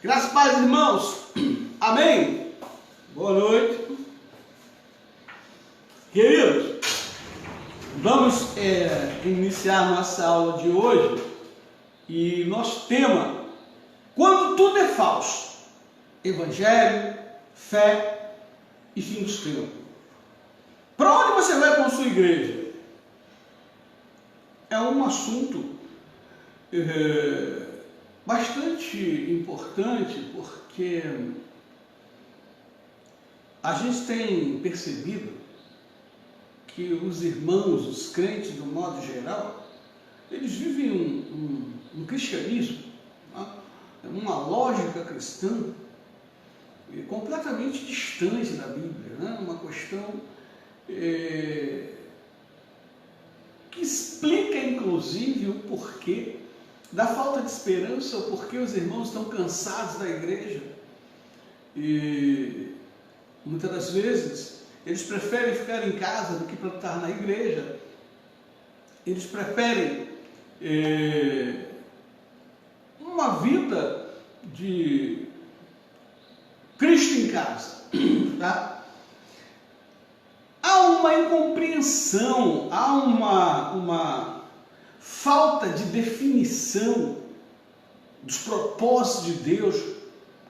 Graças a Deus, irmãos. Amém? Boa noite. Queridos, vamos iniciar nossa aula de hoje e nosso tema: quando tudo é falso, evangelho, fé e fim dos tempos. Para onde você vai com a sua igreja? É um assunto bastante importante, porque a gente tem percebido que os irmãos, os crentes, do modo geral, eles vivem um cristianismo, uma lógica cristã completamente distante da Bíblia, né? Uma questão que explica, inclusive, o porquê da falta de esperança, o porquê os irmãos estão cansados da igreja. E muitas das vezes eles preferem ficar em casa do que para estar na igreja. Eles preferem uma vida de Cristo em casa, tá? Há uma incompreensão, há uma falta de definição dos propósitos de Deus,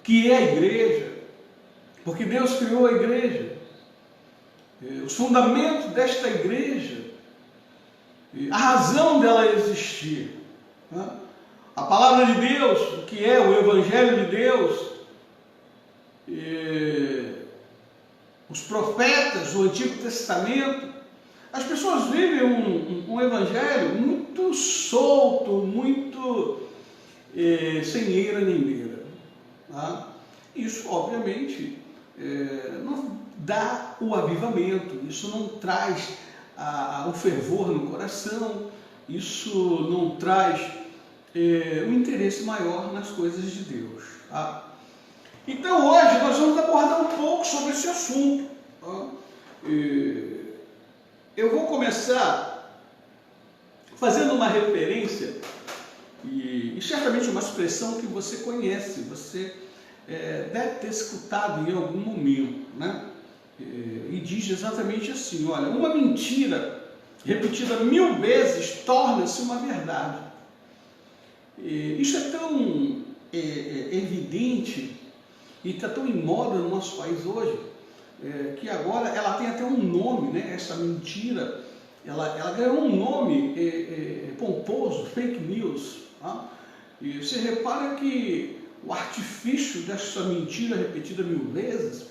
que é a igreja, porque Deus criou a igreja, os fundamentos desta igreja, a razão dela existir, né? A palavra de Deus, que é o Evangelho de Deus, os profetas do Antigo Testamento. As pessoas vivem um evangelho muito solto, muito sem eira nem beira, tá? Isso, obviamente, não dá o avivamento, isso não traz o fervor no coração, isso não traz o interesse maior nas coisas de Deus, tá? Então, hoje nós vamos abordar um pouco sobre esse assunto, tá? Eu vou começar fazendo uma referência e certamente uma expressão que você conhece, você deve ter escutado em algum momento, né? E diz exatamente assim: olha, uma mentira repetida 1000 vezes torna-se uma verdade. Isso é tão evidente e está tão em moda no nosso país hoje, que agora ela tem até um nome, né? Essa mentira, ela ganhou um nome pomposo, fake news, tá? E você repara que o artifício dessa mentira repetida 1000 vezes,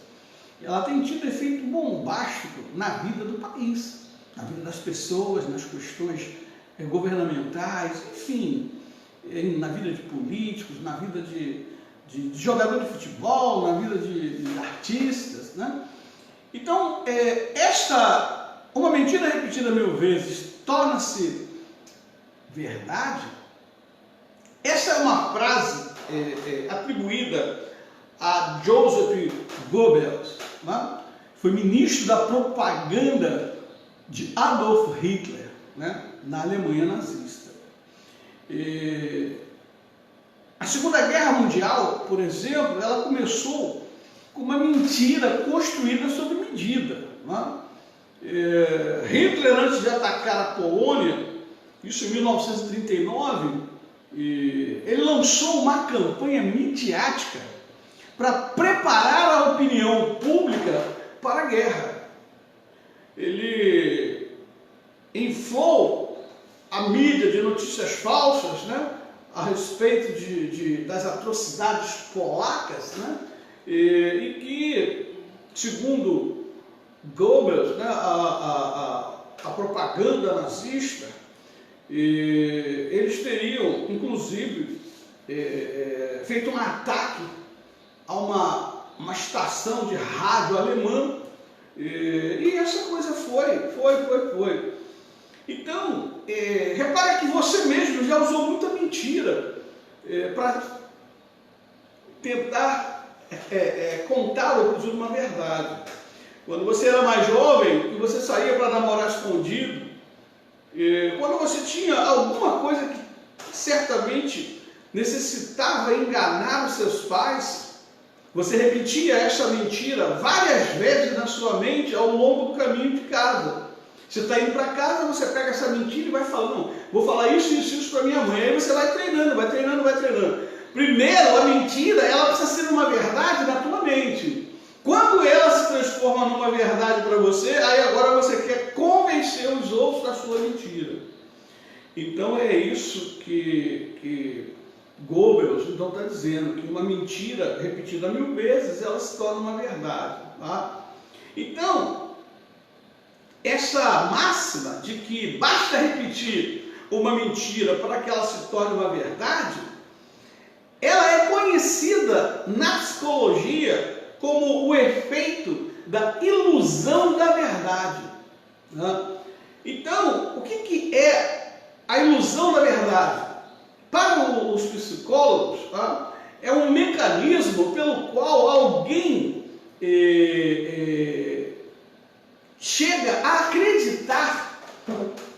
ela tem tido efeito bombástico na vida do país, na vida das pessoas, nas questões governamentais, enfim, na vida de políticos, na vida de jogador de futebol, na vida de artistas, né? Então, uma mentira repetida 1000 vezes torna-se verdade. Essa é uma frase atribuída a Joseph Goebbels, né? Foi ministro da propaganda de Adolf Hitler, né? Na Alemanha nazista. A Segunda Guerra Mundial, por exemplo, ela começou com uma mentira construída sob medida, né? Hitler, antes de atacar a Polônia, isso em 1939, ele lançou uma campanha midiática para preparar a opinião pública para a guerra. Ele inflou a mídia de notícias falsas, né? A respeito das atrocidades polacas, né? E que, segundo Goebbels, né, a propaganda nazista, eles teriam, inclusive, feito um ataque a uma estação de rádio alemã, e essa coisa foi. Então, repare que você mesmo já usou muita mentira para tentar contar ou produzir uma verdade. Quando você era mais jovem e você saía para namorar escondido, quando você tinha alguma coisa que certamente necessitava enganar os seus pais, você repetia essa mentira várias vezes na sua mente ao longo do caminho de casa. Você está indo para casa, você pega essa mentira e vai falando, não, vou falar isso para minha mãe. Aí você vai treinando, vai treinando, vai treinando. Primeiro, a mentira, ela precisa ser uma verdade na tua mente. Quando ela se transforma numa verdade para você, aí agora você quer convencer os outros da sua mentira. Então é isso que Goebbels então está dizendo, que uma mentira repetida 1000 vezes, ela se torna uma verdade. Tá? Então, essa máxima de que basta repetir uma mentira para que ela se torne uma verdade, ela é conhecida na psicologia como o efeito da ilusão da verdade. Né? Então, o que é a ilusão da verdade? Para os psicólogos, tá? É um mecanismo pelo qual alguém chega a acreditar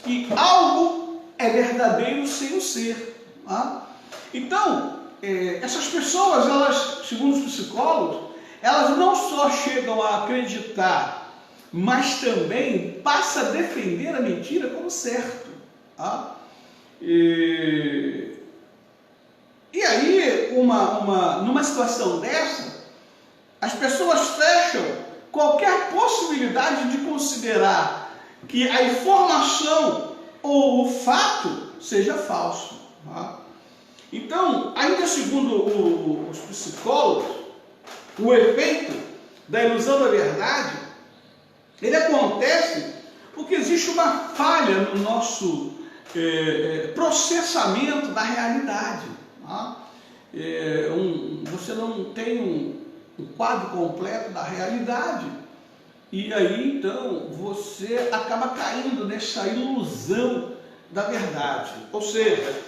que algo é verdadeiro sem o ser. Tá? Então, essas pessoas, elas, segundo os psicólogos, elas não só chegam a acreditar, mas também passam a defender a mentira como certo. Tá? E aí, numa situação dessa, as pessoas fecham qualquer possibilidade de considerar que a informação ou o fato seja falso. Tá? Então, ainda segundo os psicólogos, o efeito da ilusão da verdade, ele acontece porque existe uma falha no nosso processamento da realidade. Tá? Você não tem um quadro completo da realidade, e aí então você acaba caindo nessa ilusão da verdade. Ou seja,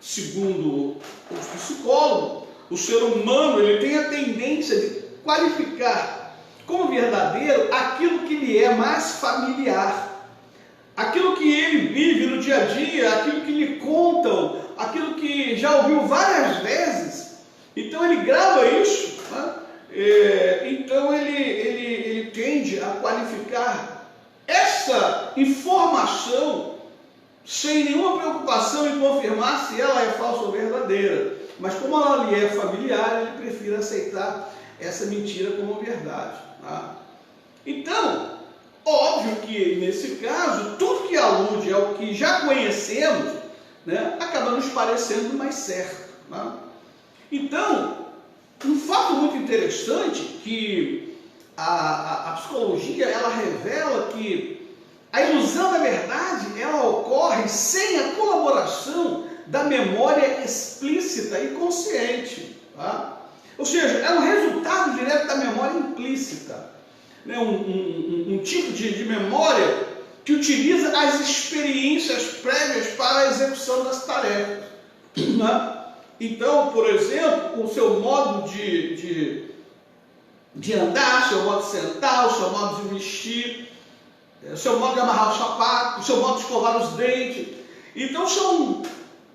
segundo os psicólogos, o ser humano ele tem a tendência de qualificar como verdadeiro aquilo que lhe é mais familiar, aquilo que ele vive no dia a dia, aquilo que lhe contam, aquilo que já ouviu várias vezes. Então ele grava isso, né? Então ele tende a qualificar essa informação sem nenhuma preocupação em confirmar se ela é falsa ou verdadeira. Mas como ela lhe é familiar, ele prefere aceitar essa mentira como verdade. Tá? Então, óbvio que nesse caso, tudo que alude ao que já conhecemos, né, acaba nos parecendo mais certo. Tá? Então, um fato muito interessante que a psicologia ela revela que a ilusão da verdade ela ocorre sem a colaboração da memória explícita e consciente. Tá? Ou seja, é um resultado direto da memória implícita. Né? Um tipo de memória que utiliza as experiências prévias para a execução das tarefas. Né? Então, por exemplo, o seu modo de andar, o seu modo de sentar, o seu modo de vestir, o seu modo de amarrar o sapato, o seu modo de escovar os dentes. Então, são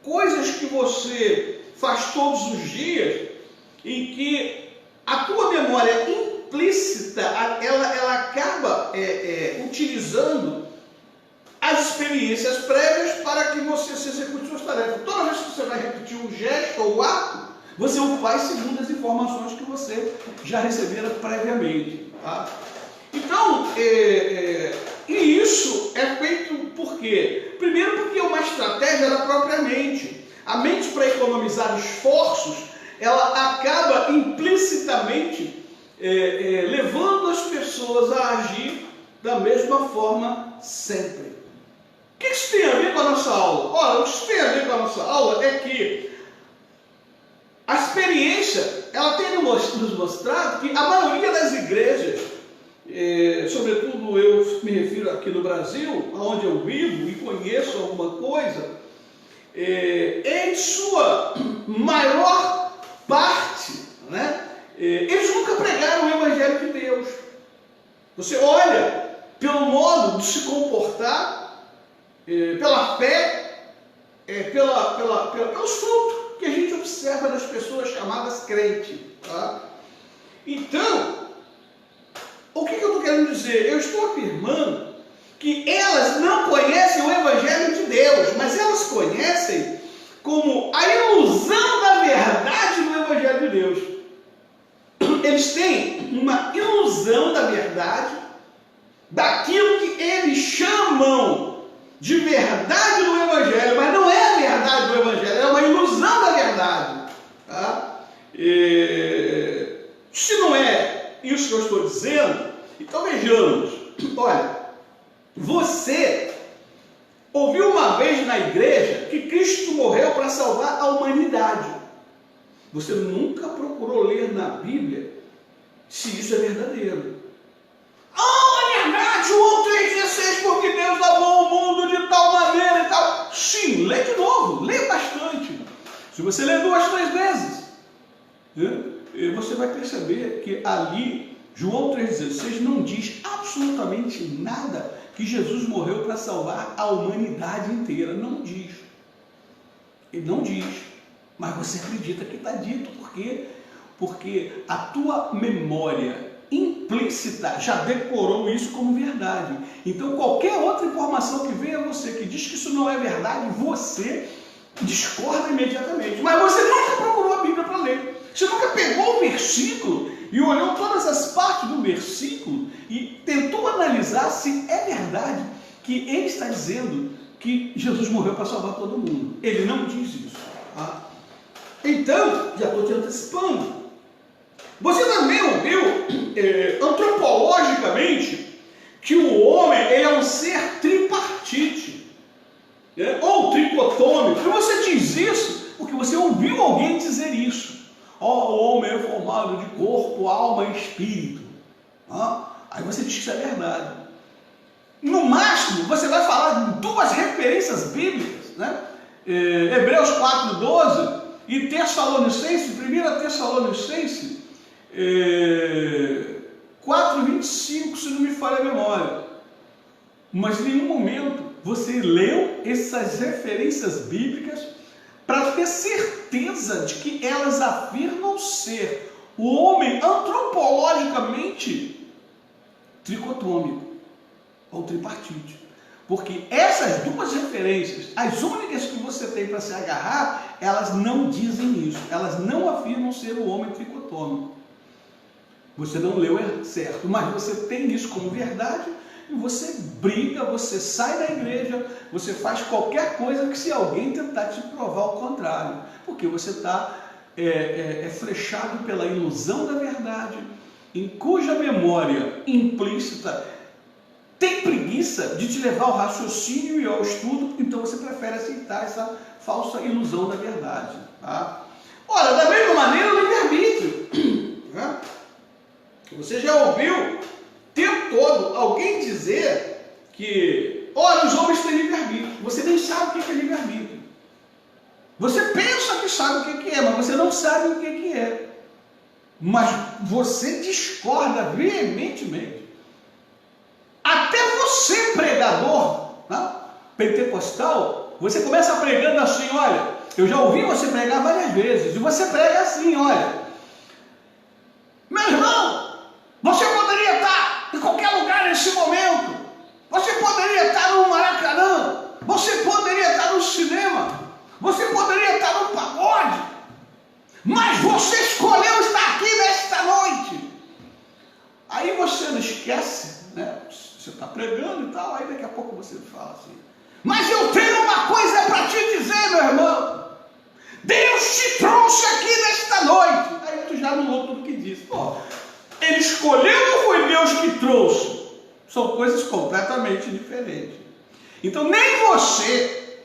coisas que você faz todos os dias em que a tua memória implícita, ela acaba utilizando as experiências prévias para que você se execute suas tarefas. Toda vez que você vai repetir um gesto ou um ato, você o faz segundo as informações que você já recebera previamente. Tá? Então, e isso é feito por quê? Primeiro porque é uma estratégia da própria mente. A mente, para economizar esforços, ela acaba implicitamente levando as pessoas a agir da mesma forma sempre. O que isso tem a ver com a nossa aula? Olha, o que isso tem a ver com a nossa aula é que a experiência, ela tem nos mostrado que a maioria das igrejas, sobretudo eu me refiro aqui no Brasil, onde eu vivo e conheço alguma coisa, em sua maior parte, né, eles nunca pregaram o Evangelho de Deus. Você olha pelo modo de se comportar, pela fé, pelos frutos. que a gente observa nas pessoas chamadas crentes. Tá? Então, o que eu estou querendo dizer? Eu estou afirmando que elas não conhecem o Evangelho de Deus, mas elas conhecem como a ilusão da verdade do Evangelho de Deus. Eles têm uma ilusão da verdade, daquilo que eles chamam de verdade do Evangelho, mas não é a verdade do Evangelho, é uma ilusão da verdade. Tá? Se não é isso que eu estou dizendo, então vejamos. Olha, você ouviu uma vez na igreja que Cristo morreu para salvar a humanidade. Você nunca procurou ler na Bíblia se isso é verdadeiro. É verdade, João 3,16, porque Deus amou o mundo de tal maneira e tal. Sim, lê de novo, lê bastante. Se você ler 2, 3 vezes, você vai perceber que ali, João 3,16 não diz absolutamente nada que Jesus morreu para salvar a humanidade inteira. Não diz. Ele não diz. Mas você acredita que está dito. Por quê? Porque a tua memória implícita já decorou isso como verdade. Então qualquer outra informação que venha a você que diz que isso não é verdade, você discorda imediatamente. Mas você nunca procurou a Bíblia para ler. Você nunca pegou o versículo e olhou todas as partes do versículo e tentou analisar se é verdade que ele está dizendo que Jesus morreu para salvar todo mundo. Ele não diz isso. Tá? Então, já estou te antecipando. Você também ouviu, antropologicamente, que o homem ele é um ser tripartite, ou tricotômico. E você diz isso porque você ouviu alguém dizer isso. O homem é formado de corpo, alma e espírito. Aí você diz que isso é verdade. No máximo, você vai falar de 2 referências bíblicas, né? Hebreus 4,12 e Tessalonicenses, 1 Tessalonicenses 4,25, se não me falha a memória. Mas em nenhum momento você leu essas referências bíblicas para ter certeza de que elas afirmam ser o homem antropologicamente tricotômico ou tripartite. Porque essas 2 referências, as únicas que você tem para se agarrar, elas não dizem isso. Elas não afirmam ser o homem tricotômico. Você não leu certo, mas você tem isso como verdade e você briga, você sai da igreja, você faz qualquer coisa que se alguém tentar te provar o contrário. Porque você está flechado pela ilusão da verdade, em cuja memória implícita tem preguiça de te levar ao raciocínio e ao estudo, então você prefere aceitar essa falsa ilusão da verdade. Tá? Ora, da mesma maneira o livre-arbítrio. Né? Você já ouviu o tempo todo alguém dizer que, olha, os homens têm livre-arbítrio. Você nem sabe o que é livre-arbítrio. Você pensa que sabe o que é, mas você não sabe o que é. Mas você discorda veementemente. Até você, pregador, né, pentecostal, você começa pregando assim, olha, eu já ouvi você pregar várias vezes, e você prega assim, olha, meu irmão, você poderia estar em qualquer lugar nesse momento, você poderia estar no Maracanã, você poderia estar no cinema, você poderia estar no pagode, mas você escolheu estar aqui nesta noite. Aí você não esquece, né? Você está pregando e tal, aí daqui a pouco você fala assim, mas eu tenho uma coisa para te dizer, meu irmão, Deus te trouxe aqui nesta noite. Aí tu já anulou tudo que disse. Pô, ele escolheu ou foi Deus que trouxe? São coisas completamente diferentes. Então nem você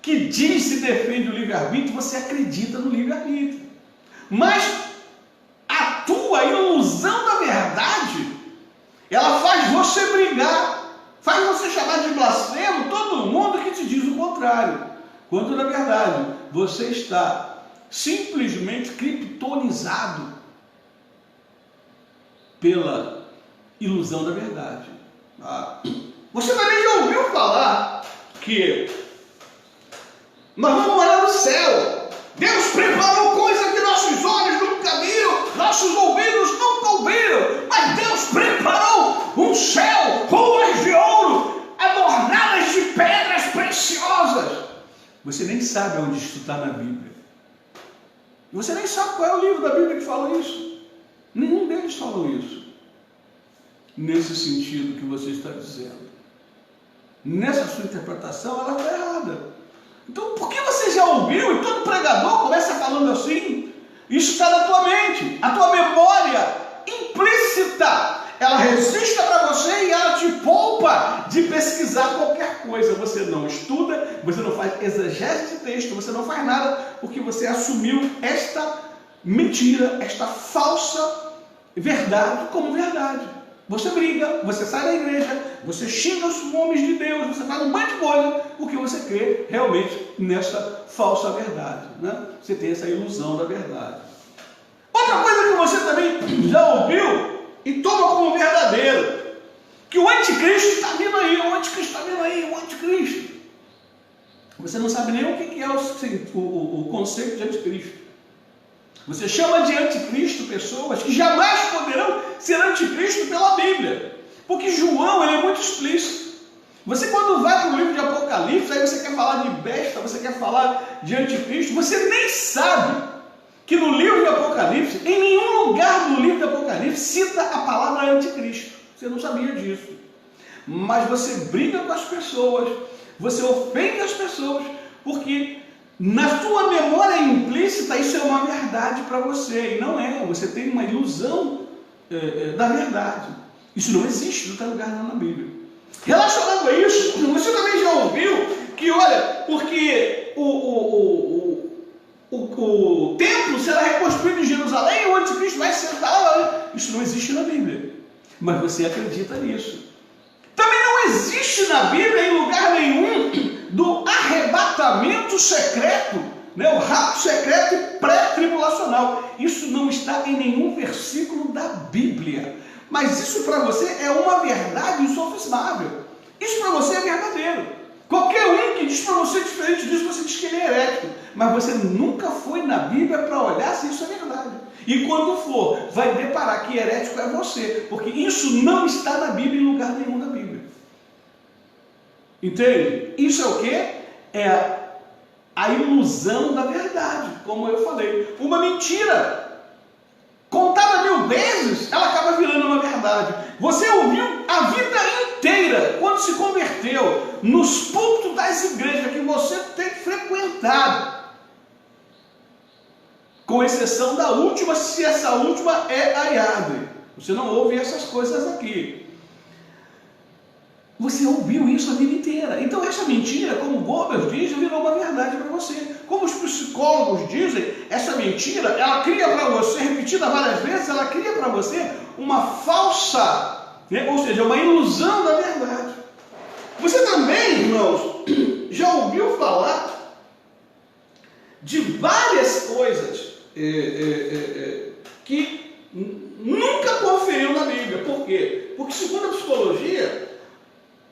que diz se defende o livre-arbítrio, você acredita no livre-arbítrio. Mas a tua ilusão da verdade, ela faz você brigar, faz você chamar de blasfemo todo mundo que te diz o contrário. Quando na verdade você está simplesmente criptonizado pela ilusão da verdade. Você também já ouviu falar que nós vamos morar no céu, Deus preparou coisa que nossos olhos nunca viram, nossos ouvidos nunca ouviram, mas Deus preparou um céu, ruas de ouro, adornadas de pedras preciosas. Você nem sabe onde isso está na Bíblia. Você nem sabe qual é o livro da Bíblia que fala isso. Nenhum deles falou isso. Nesse sentido que você está dizendo. Nessa sua interpretação, ela está errada. Então, por que você já ouviu e todo pregador começa falando assim? Isso está na tua mente. A tua memória implícita, ela resiste para você e ela te poupa de pesquisar qualquer coisa. Você não estuda, você não faz exegese de texto, você não faz nada, porque você assumiu esta mentira, esta falsa verdade como verdade. Você briga, você sai da igreja, você xinga os homens de Deus, você faz um monte de coisa, porque você crê realmente nessa falsa verdade, né? Você tem essa ilusão da verdade. Outra coisa que você também já ouviu e toma como verdadeiro, que o anticristo está vindo aí, o anticristo está vindo aí, o anticristo. Você não sabe nem o que é o conceito de anticristo. Você chama de anticristo pessoas que jamais poderão ser anticristo pela Bíblia. Porque João, ele é muito explícito. Você quando vai para o livro de Apocalipse, aí você quer falar de besta, você quer falar de anticristo, você nem sabe que no livro de Apocalipse, em nenhum lugar do livro de Apocalipse, cita a palavra anticristo. Você não sabia disso. Mas você briga com as pessoas, você ofende as pessoas, porque na sua memória implícita isso é uma verdade para você, e não é, você tem uma ilusão da verdade. Isso não existe, não está lugar na Bíblia. Relacionado a isso, você também já ouviu que, olha, porque o templo será reconstruído em Jerusalém e o anticristo vai sentar lá. Isso não existe na Bíblia, mas você acredita nisso. Também não existe na Bíblia, em lugar nenhum, do arrebatamento secreto, né? O rapto secreto e pré-tribulacional. Isso não está em nenhum versículo da Bíblia. Mas isso para você é uma verdade insofismável. Isso para você é verdadeiro. Qualquer um que diz para você diferente disso, você diz que ele é herético. Mas você nunca foi na Bíblia para olhar se isso é verdade. E quando for, vai deparar que herético é você. Porque isso não está na Bíblia, em lugar nenhum da Bíblia. Entende? Isso é o quê? É a ilusão da verdade, como eu falei. Uma mentira contada 1000 vezes, ela acaba virando uma verdade. Você ouviu a vida inteira, quando se converteu, nos púlpitos das igrejas que você tem frequentado, com exceção da última, se essa última é a IADRE. Você não ouve essas coisas aqui. Você ouviu isso a vida inteira. Então essa mentira, como o Goebbels diz, virou uma verdade para você. Como os psicólogos dizem, essa mentira, ela cria para você, repetida várias vezes, ela cria para você uma falsa, né? Ou seja, uma ilusão da verdade. Você também, irmãos, já ouviu falar de várias coisas que nunca conferiu na Bíblia. Por quê? Porque segundo a psicologia,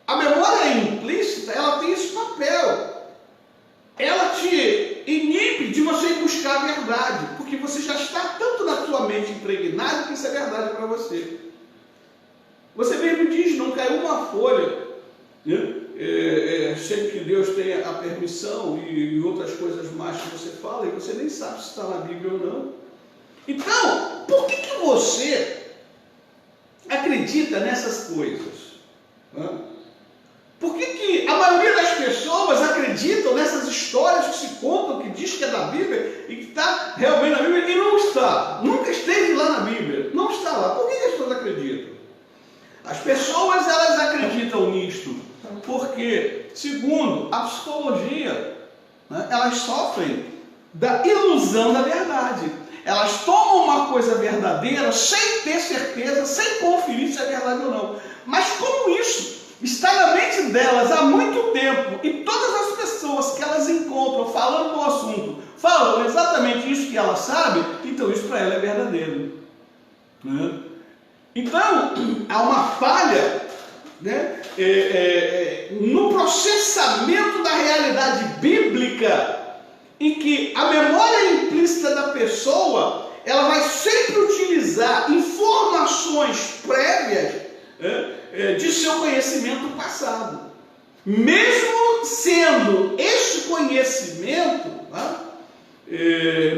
a memória implícita, ela tem esse papel. Ela te inibe de você ir buscar a verdade, porque você já está tanto na sua mente impregnado que isso é verdade para você. Você mesmo diz, não caiu uma folha, né? Sem que Deus tenha a permissão e outras coisas mais que você fala, e você nem sabe se está na Bíblia ou não. Então, por que você acredita nessas coisas? Por que a maioria das pessoas acreditam nessas histórias que se contam, que diz que é da Bíblia e que está realmente na Bíblia e não está? Nunca esteve lá na Bíblia, não está lá. Por que as pessoas acreditam? As pessoas, elas acreditam nisto porque, segundo a psicologia, né, elas sofrem da ilusão da verdade. Elas tomam uma coisa verdadeira sem ter certeza, sem conferir se é verdade ou não. Mas como isso está na mente delas há muito tempo, e todas as pessoas que elas encontram falando do assunto, falam exatamente isso que elas sabem, então isso para ela é verdadeiro. Né? Então, há uma falha, né, no processamento da realidade bíblica em que a memória implícita da pessoa, ela vai sempre utilizar informações prévias de seu conhecimento passado. Mesmo sendo este conhecimento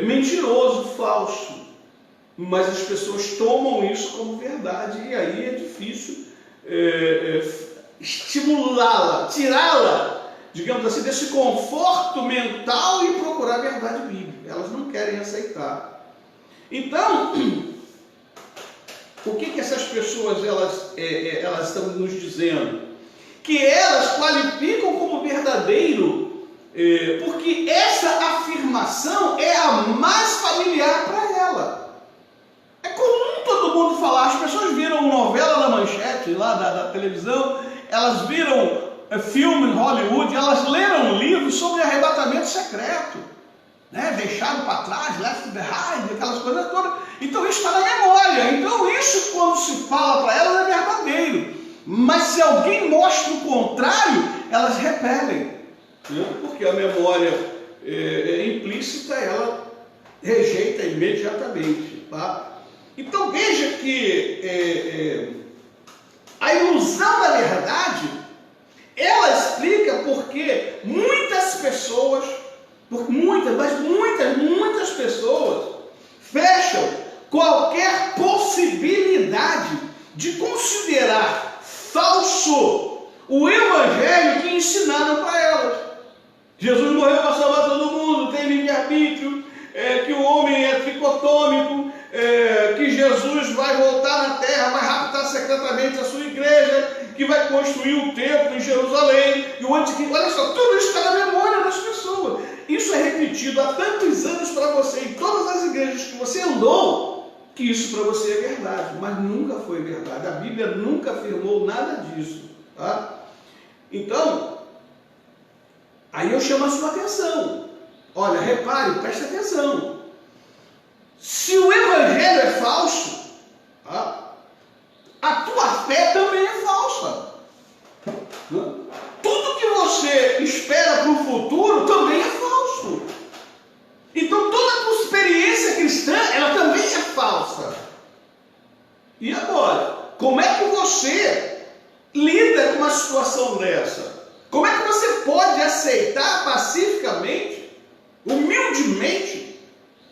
mentiroso, falso, mas as pessoas tomam isso como verdade, e aí é difícil estimulá-la, tirá-la, digamos assim, desse conforto mental e procurar a verdade bíblica. Elas não querem aceitar. Então, o que essas pessoas elas estão nos dizendo? Que elas qualificam como verdadeiro, porque essa afirmação é a mais familiar para ela. É comum todo mundo falar. As pessoas viram novela na manchete lá da televisão, elas viram filme em Hollywood, elas leram livros sobre arrebatamento secreto, né? Deixado para trás, left behind, aquelas coisas todas. Então isso está na memória. Então isso, quando se fala para elas, é verdadeiro. Mas se alguém mostra o contrário, elas repelem, né? Porque a memória implícita, ela rejeita imediatamente, tá? Então veja que a ilusão da verdade, ela explica porque muitas pessoas, muitas pessoas fecham qualquer possibilidade de considerar falso o evangelho que ensinaram para elas. Jesus morreu para salvar todo mundo, tem livre-arbítrio, que o homem é tricotômico, que Jesus vai voltar na terra, vai raptar secretamente a sua igreja, que vai construir um templo em Jerusalém, e o anticristo. Olha só, tudo isso está na memória das pessoas. Isso é repetido há tantos anos para você, em todas as igrejas que você andou, que isso para você é verdade, mas nunca foi verdade. A Bíblia nunca afirmou nada disso, tá? Então, aí eu chamo a sua atenção. Olha, repare, preste atenção. Se o evangelho é falso, tá? A tua fé também é falsa. Tudo que você espera para o futuro também é falso. Então toda a tua experiência cristã, ela também é falsa. E agora, como é que você lida com uma situação dessa? Como é que você pode aceitar pacificamente, humildemente,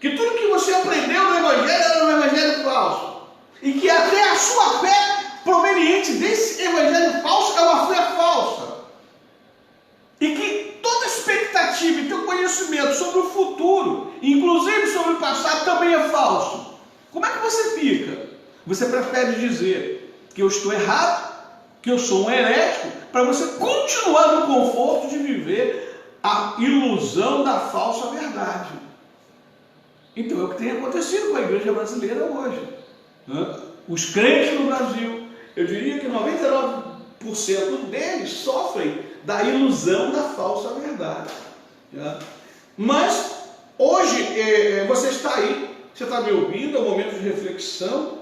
que tudo que você aprendeu no evangelho era um evangelho falso? E que até a sua fé proveniente desse evangelho falso é uma fé falsa. E que toda expectativa e teu conhecimento sobre o futuro, inclusive sobre o passado, também é falso. Como é que você fica? Você prefere dizer que eu estou errado, que eu sou um herético, para você continuar no conforto de viver a ilusão da falsa verdade. Então é o que tem acontecido com a igreja brasileira hoje. Os crentes no Brasil, eu diria que 99% deles sofrem da ilusão da falsa verdade. Mas hoje você está aí, você está me ouvindo, é um momento de reflexão.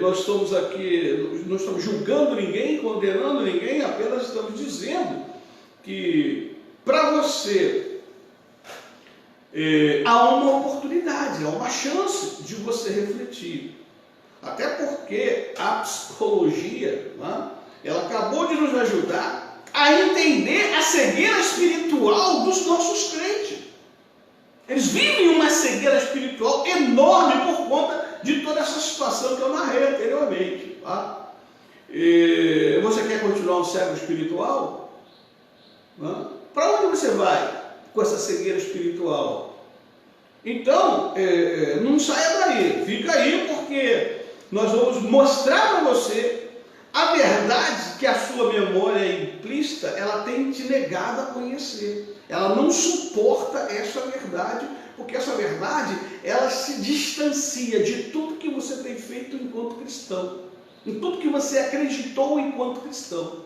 Nós estamos aqui, não estamos julgando ninguém, condenando ninguém, apenas estamos dizendo que para você há uma oportunidade, há uma chance de você refletir. Até porque a psicologia, ela acabou de nos ajudar a entender a cegueira espiritual dos nossos crentes. Eles vivem uma cegueira espiritual enorme por conta de toda essa situação que eu narrei anteriormente. Você quer continuar um cego espiritual? Para onde você vai com essa cegueira espiritual? Então, não saia daí, fica aí, porque nós vamos mostrar para você a verdade que a sua memória implícita, ela tem te negado a conhecer. Ela não suporta essa verdade, porque essa verdade, ela se distancia de tudo que você tem feito enquanto cristão, em tudo que você acreditou enquanto cristão.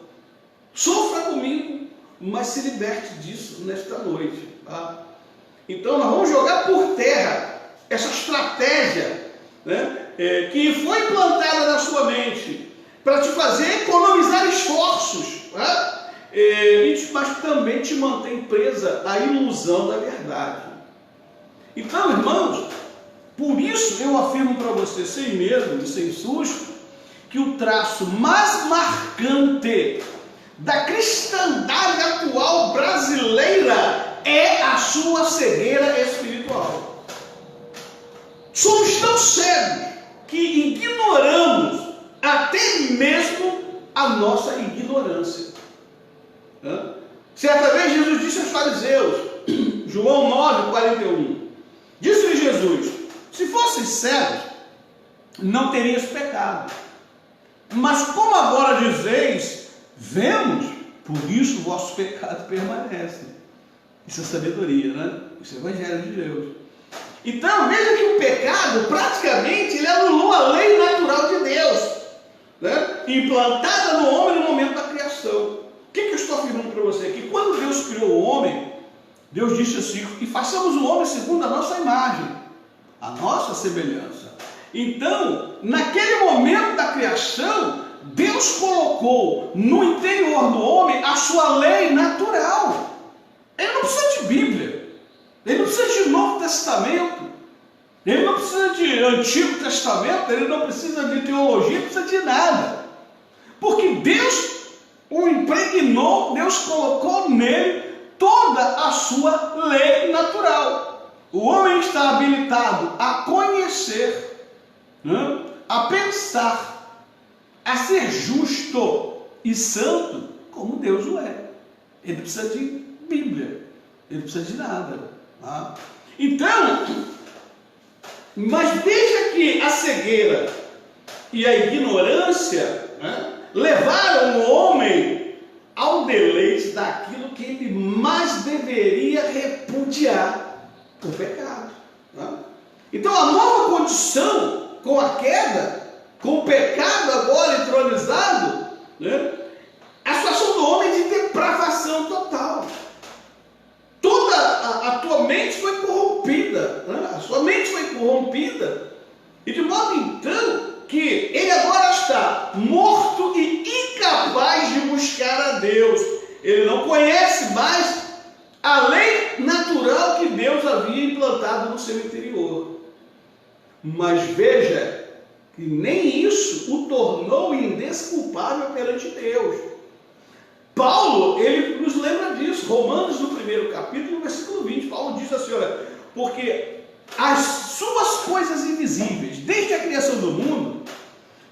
Sofra comigo, mas se liberte disso nesta noite. Tá? Então nós vamos jogar por terra essa estratégia, né, que foi implantada na sua mente para te fazer economizar esforços, mas também te mantém presa à ilusão da verdade. Então, irmãos, por isso eu afirmo para você, sem medo e sem susto, que o traço mais marcante da cristandade atual brasileira é a sua cegueira espiritual. Somos tão cegos que ignoramos até mesmo a nossa ignorância. Certa vez Jesus disse aos fariseus, João 9:41, disse-lhe Jesus: se fosseis cegos, não terias pecado. Mas como agora dizeis, vemos, por isso o vosso pecado permanece. Isso é sabedoria, né? Isso é o Evangelho de Deus. Então, veja que o pecado, praticamente, ele anulou a lei natural de Deus, né? Implantada no homem no momento da criação. O que eu estou afirmando para você aqui? Quando Deus criou o homem, Deus disse assim, e façamos o homem segundo a nossa imagem, a nossa semelhança. Então, naquele momento da criação, Deus colocou no interior do homem a sua lei natural. Ele não precisa de Bíblia, ele não precisa de Novo Testamento, ele não precisa de Antigo Testamento, ele não precisa de teologia, não precisa de nada. Porque Deus o impregnou, Deus colocou nele toda a sua lei natural. O homem está habilitado a conhecer, a pensar, a ser justo e santo como Deus o é. Ele não precisa de Bíblia, ele não precisa de nada. Tá? Então, mas veja que a cegueira e a ignorância levaram o homem ao deleite daquilo que ele mais deveria repudiar, o pecado. Então a nova condição, com a queda, com o pecado agora entronizado, a situação do homem de depravação total. Toda a tua mente foi corrompida, a sua mente foi corrompida, e de modo então que ele agora está morto e incapaz de buscar a Deus. Ele não conhece mais a lei natural que Deus havia implantado no seu interior. Mas veja que nem isso o tornou indesculpável perante Deus. Paulo, ele nos lembra disso. Romanos, no 1º capítulo, no versículo 20, Paulo diz assim, olha, porque as suas coisas invisíveis, desde a criação do mundo,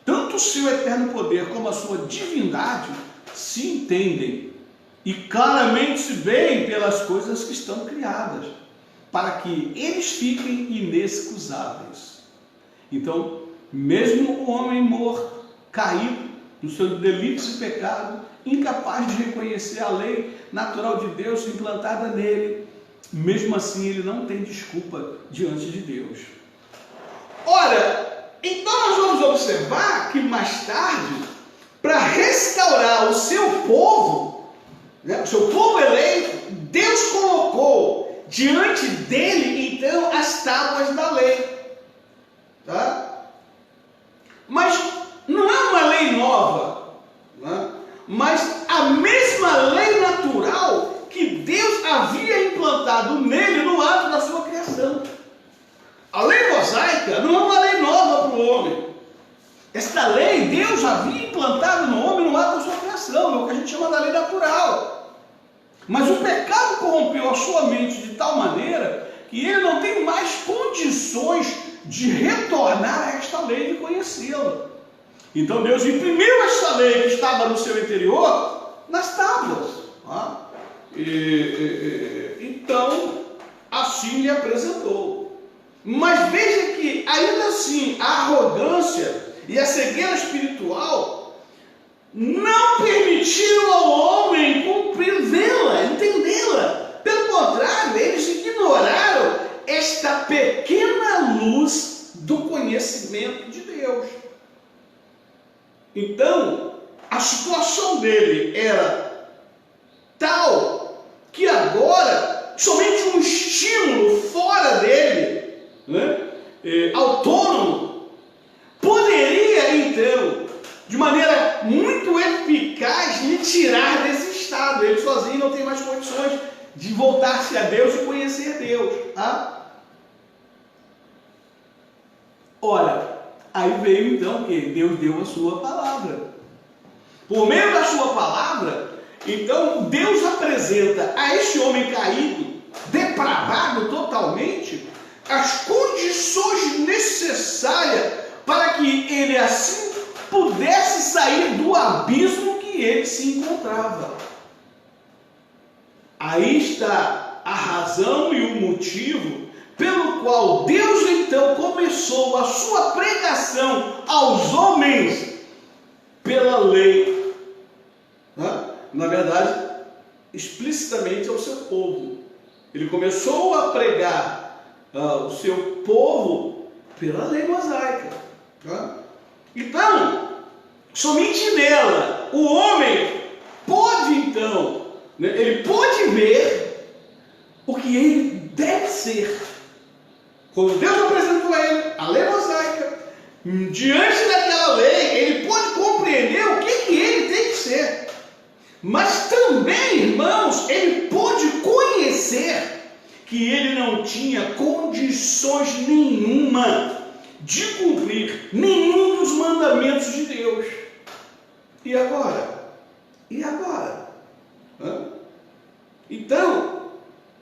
tanto o seu eterno poder como a sua divindade se entendem e claramente se veem pelas coisas que estão criadas, para que eles fiquem inexcusáveis. Então, mesmo o homem morto, caído no seu delitos e pecado, incapaz de reconhecer a lei natural de Deus implantada nele, mesmo assim ele não tem desculpa diante de Deus. Ora, então nós vamos observar que mais tarde, para restaurar o seu povo, o seu povo eleito, Deus colocou diante dele então as tábuas da lei. Tá? Mas não é uma lei nova, mas a mesma lei natural que Deus havia implantado nele no ato da sua criação. A lei mosaica não é uma lei nova para o homem. Esta lei Deus havia implantado no homem no ato da sua criação, é o que a gente chama da lei natural. Mas o pecado corrompeu a sua mente de tal maneira que ele não tem mais condições de retornar a esta lei e de conhecê-la. Então Deus imprimiu esta lei que estava no seu interior nas tábuas. Então, assim lhe apresentou. Mas veja que, ainda assim, a arrogância e a cegueira espiritual não permitiram ao homem compreendê-la, entendê-la. Pelo contrário, eles ignoraram esta pequena luz do conhecimento de Deus. Então, a situação dele era tal que agora somente um estímulo fora dele, autônomo, poderia então, de maneira muito eficaz, lhe tirar desse estado. mais condições de voltar-se a Deus e conhecer Deus. Tá? Ora, aí veio então que Deus deu a sua palavra. Por meio da sua palavra, então Deus apresenta a este homem caído, depravado totalmente, as condições necessárias para que ele assim pudesse sair do abismo que ele se encontrava. Aí está a razão e o motivo pelo qual Deus então começou a sua pregação aos homens pela lei. Na verdade, explicitamente ao seu povo. Ele começou a pregar o seu povo pela lei mosaica. Então, somente nela, o homem pode então, ele pode ver o que ele deve ser. Quando Deus apresentou a ele a lei mosaica, diante daquela lei, ele pode compreender o que ele tem que ser. Mas também, irmãos, ele pôde conhecer que ele não tinha condições nenhuma de cumprir nenhum dos mandamentos de Deus. E agora? E agora? Então,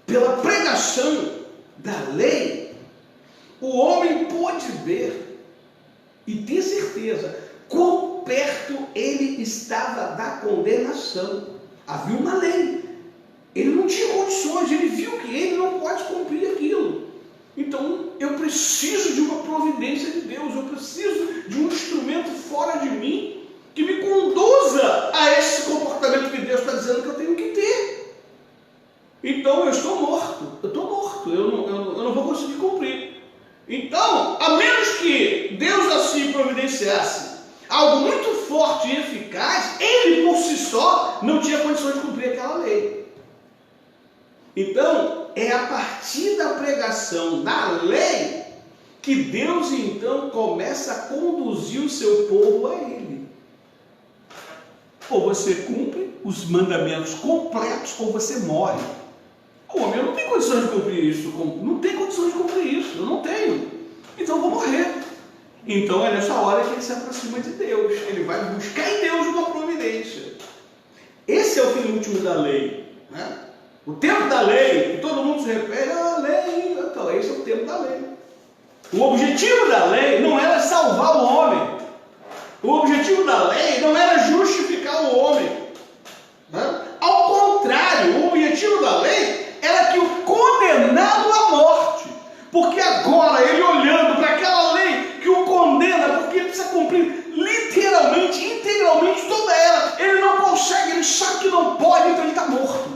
pela pregação da lei, o homem pôde ver e ter certeza quão perto ele estava da condenação. Havia uma lei. Ele não tinha condições, ele viu que ele não pode cumprir aquilo. Então, eu preciso de uma providência de Deus, eu preciso de um instrumento fora de mim que me conduza a esse comportamento que Deus está dizendo que eu tenho que ter. Então, eu estou morto, eu não vou conseguir cumprir. Então, a menos que Deus assim providenciasse algo muito forte e eficaz, ele por si só não tinha condições de cumprir aquela lei. Então, é a partir da pregação da lei que Deus então começa a conduzir o seu povo a ele. Ou você cumpre os mandamentos completos, ou você morre. O homem não tem condições de cumprir isso, não tem condições de cumprir isso, eu não tenho. Então eu vou morrer. Então é nessa hora que ele se aproxima de Deus, ele vai buscar em Deus uma providência. Esse é o fim último da lei, né? O tempo da lei, que todo mundo se refere à lei, então esse é o tempo da lei. O objetivo da lei não era salvar o homem, o objetivo da lei não era justificar o homem, né? Ao contrário, o objetivo da lei era que o condenado à morte, porque agora ele olhando para aquela lei que o condena, porque ele precisa cumprir literalmente, integralmente toda ela, ele não consegue, ele sabe que não pode, então ele está morto.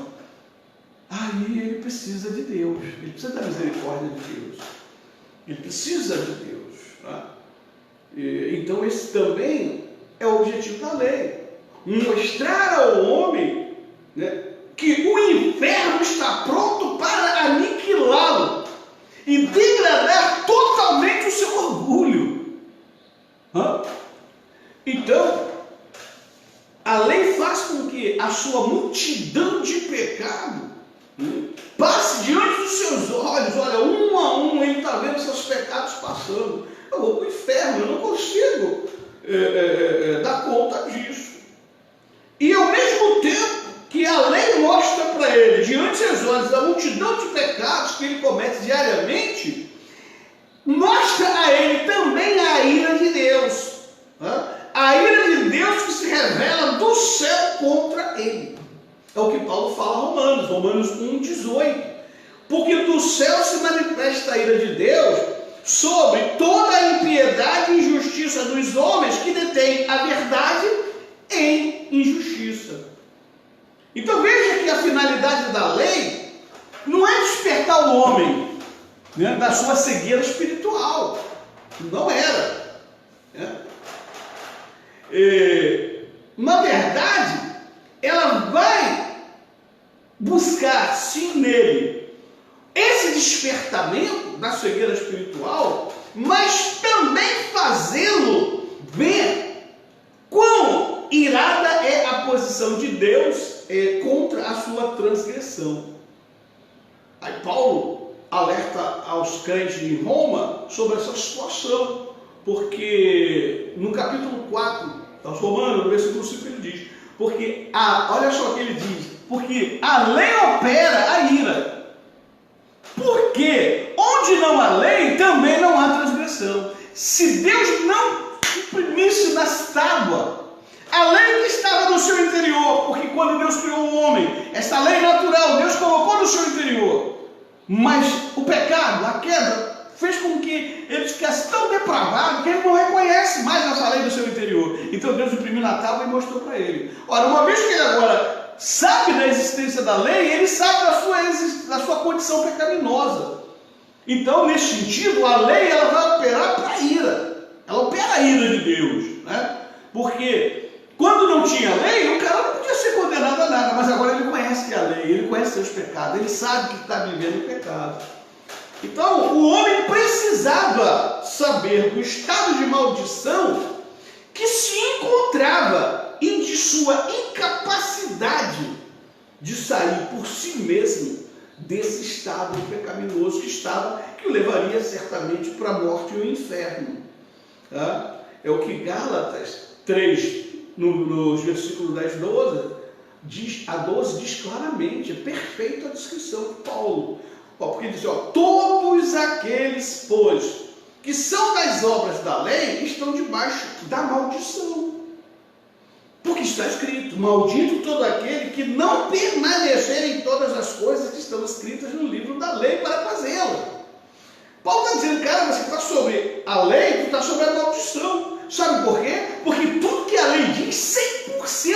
Aí ele precisa de Deus, ele precisa da misericórdia de Deus, ele precisa de Deus. Tá? Então esse também é o objetivo da lei, mostrar ao homem, né, que o inferno está pronto para aniquilá-lo e degradar totalmente o seu orgulho. Então, a lei faz com que a sua multidão de pecado passe diante dos seus olhos. Olha, um a um ele está vendo seus pecados passando. Eu vou para o inferno, eu não consigo dar conta disso. E ao mesmo tempo que a lei mostra para ele, diante dos olhos da multidão de pecados que ele comete diariamente, mostra a ele também a ira de Deus. A ira de Deus que se revela do céu contra ele. É o que Paulo fala em Romanos 1,18. Porque do céu se manifesta a ira de Deus sobre toda a impiedade e injustiça dos homens que detêm a verdade em injustiça. Então veja que a finalidade da lei não é despertar o homem, né, da sua cegueira espiritual. Não era. Né? Na verdade, ela vai buscar sim nele esse despertamento da cegueira espiritual, mas também fazê-lo ver quão irada é a posição de Deus contra a sua transgressão. Aí Paulo alerta aos crentes de Roma sobre essa situação, porque no capítulo 4, aos Romanos, no versículo 5, ele diz, olha só o que ele diz, porque a lei opera a ira, porque onde não há lei, também não há transgressão. Se Deus não imprimisse nas tábuas a lei que estava no seu interior, porque quando Deus criou o homem, essa lei natural, Deus colocou no seu interior, mas o pecado, a queda, fez com que ele ficasse tão depravado que ele não reconhece mais essa lei do seu interior. Então Deus imprimiu na tábua e mostrou para ele. Ora, uma vez que ele agora sabe da existência da lei, ele sabe da sua condição pecaminosa. Então, nesse sentido, a lei ela vai operar para a ira. Ela opera a ira de Deus, né? Porque quando não tinha lei, o cara não podia ser condenado a nada, mas agora ele conhece a lei, ele conhece seus pecados, ele sabe que está vivendo o pecado. Então, o homem precisava saber do estado de maldição que se encontrava e de sua incapacidade de sair por si mesmo desse estado pecaminoso que o levaria certamente para a morte e o inferno. Tá? É o que Gálatas 3, nos versículos 10 a 12, diz claramente, é perfeita a descrição de Paulo. Porque diz, todos aqueles, pois, que são das obras da lei, estão debaixo da maldição. Porque está escrito, maldito todo aquele que não permanecer em todas as coisas que estão escritas no livro da lei para fazê-la. Paulo está dizendo, cara, você está sobre a lei, tu está sobre a maldição. Sabe por quê? Porque tudo que a lei diz, 100%, sem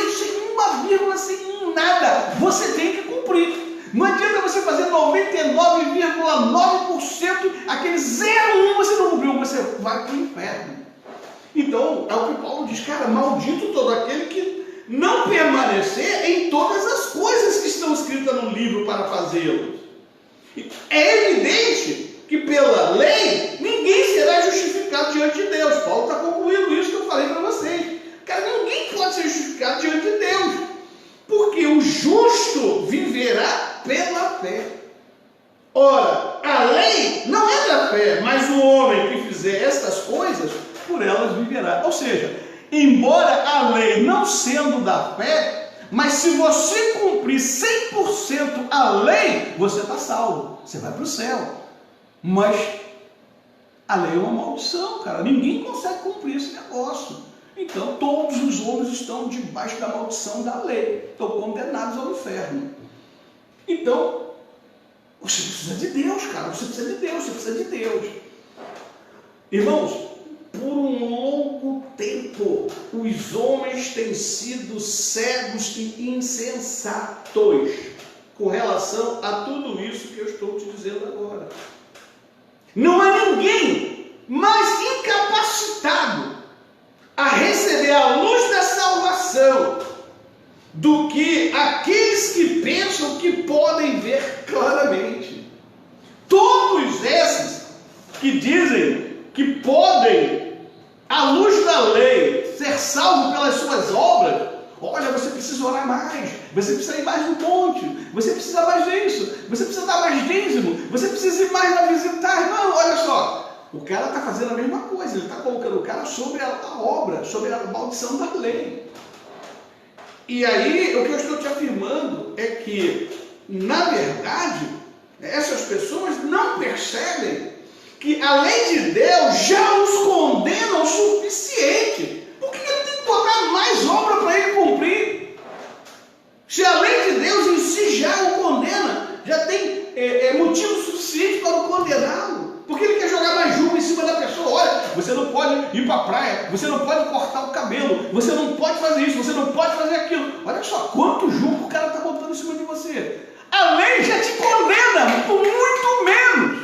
uma vírgula, sem nada, você tem que cumprir. Não adianta você fazer 99,9%, aquele 0,1 você não cumpriu, você vai para o inferno. Então, é o que Paulo diz, cara, maldito todo aquele que não permanecer em todas as coisas que estão escritas no livro para fazê-las. É evidente que pela lei, ninguém será justificado diante de Deus. Paulo está concluindo isso que eu falei para vocês. Cara, ninguém pode ser justificado diante de Deus, porque o justo viverá pela fé. Ora, a lei não é da fé, mas o homem que fizer estas coisas, por elas viverá. Ou seja, embora a lei não sendo da fé, mas se você cumprir 100% a lei, você está salvo, você vai para o céu. Mas a lei é uma maldição, cara. Ninguém consegue cumprir esse negócio. Então todos os homens estão debaixo da maldição da lei, estão condenados ao inferno. Então você precisa de Deus, cara. Você precisa de Deus, você precisa de Deus. Irmãos, por um longo tempo os homens têm sido cegos e insensatos com relação a tudo isso que eu estou te dizendo agora. Não há ninguém mais incapacitado a receber a luz da salvação do que aqueles que pensam que podem ver claramente. Todos esses que dizem que podem, à luz da lei, ser salvos pelas suas obras, olha, você precisa orar mais, você precisa ir mais no monte, você precisa mais disso, você precisa dar mais dízimo, você precisa ir mais na visitar. Não, olha só, o cara está fazendo a mesma coisa, ele está colocando o cara sobre a obra, sobre a maldição da lei. E aí, o que eu estou te afirmando é que, na verdade, essas pessoas não percebem que a lei de Deus já os condena o suficiente. Por que ele tem que botar mais obra para ele cumprir? Se a lei de Deus em si já o condena, já tem motivo suficiente para o condená-lo. Porque ele quer jogar mais julgo em cima da pessoa. Olha, você não pode ir para a praia, você não pode cortar o cabelo, você não pode fazer isso, você não pode fazer aquilo. Olha só quanto julgo o cara está botando em cima de você. A lei já te condena por muito menos.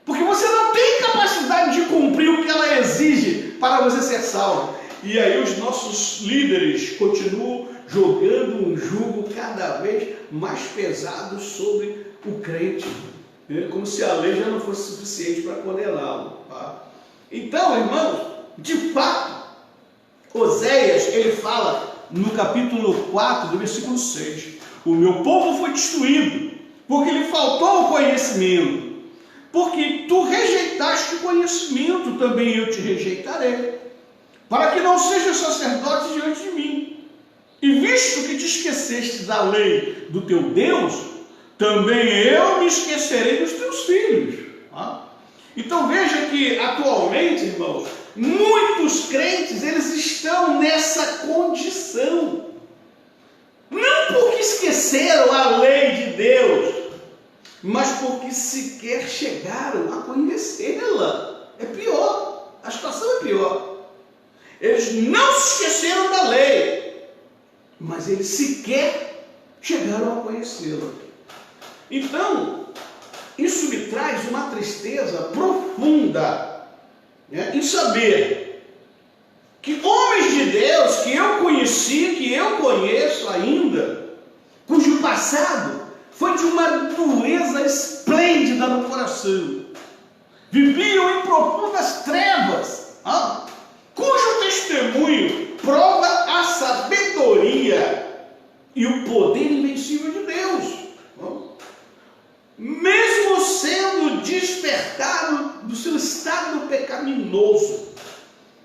Porque você não tem capacidade de cumprir o que ela exige para você ser salvo. E aí os nossos líderes continuam jogando um jugo cada vez mais pesado sobre o crente, né? Como se a lei já não fosse suficiente para condená-lo. Tá? Então, irmãos, de fato, Oséias, ele fala no capítulo 4, do versículo 6. O meu povo foi destruído, porque lhe faltou o conhecimento. Porque tu rejeitaste o conhecimento, também eu te rejeitarei, para que não sejas sacerdote diante de mim. E visto que te esqueceste da lei do teu Deus, também eu me esquecerei dos teus filhos. Então veja que atualmente, irmãos, muitos crentes, eles estão nessa condição. Não porque esqueceram a lei de Deus, mas porque sequer chegaram a conhecê-la. É pior, a situação é pior. Eles não se esqueceram da lei, mas eles sequer chegaram a conhecê-la. Então, isso me traz uma tristeza profunda, em saber que homens de Deus que eu conheci, que eu conheço ainda, cujo passado foi de uma dureza esplêndida no coração, viviam em profundas trevas, cujo testemunho prova a sabedoria e o poder invencível de Deus. Mesmo sendo despertado do seu estado pecaminoso,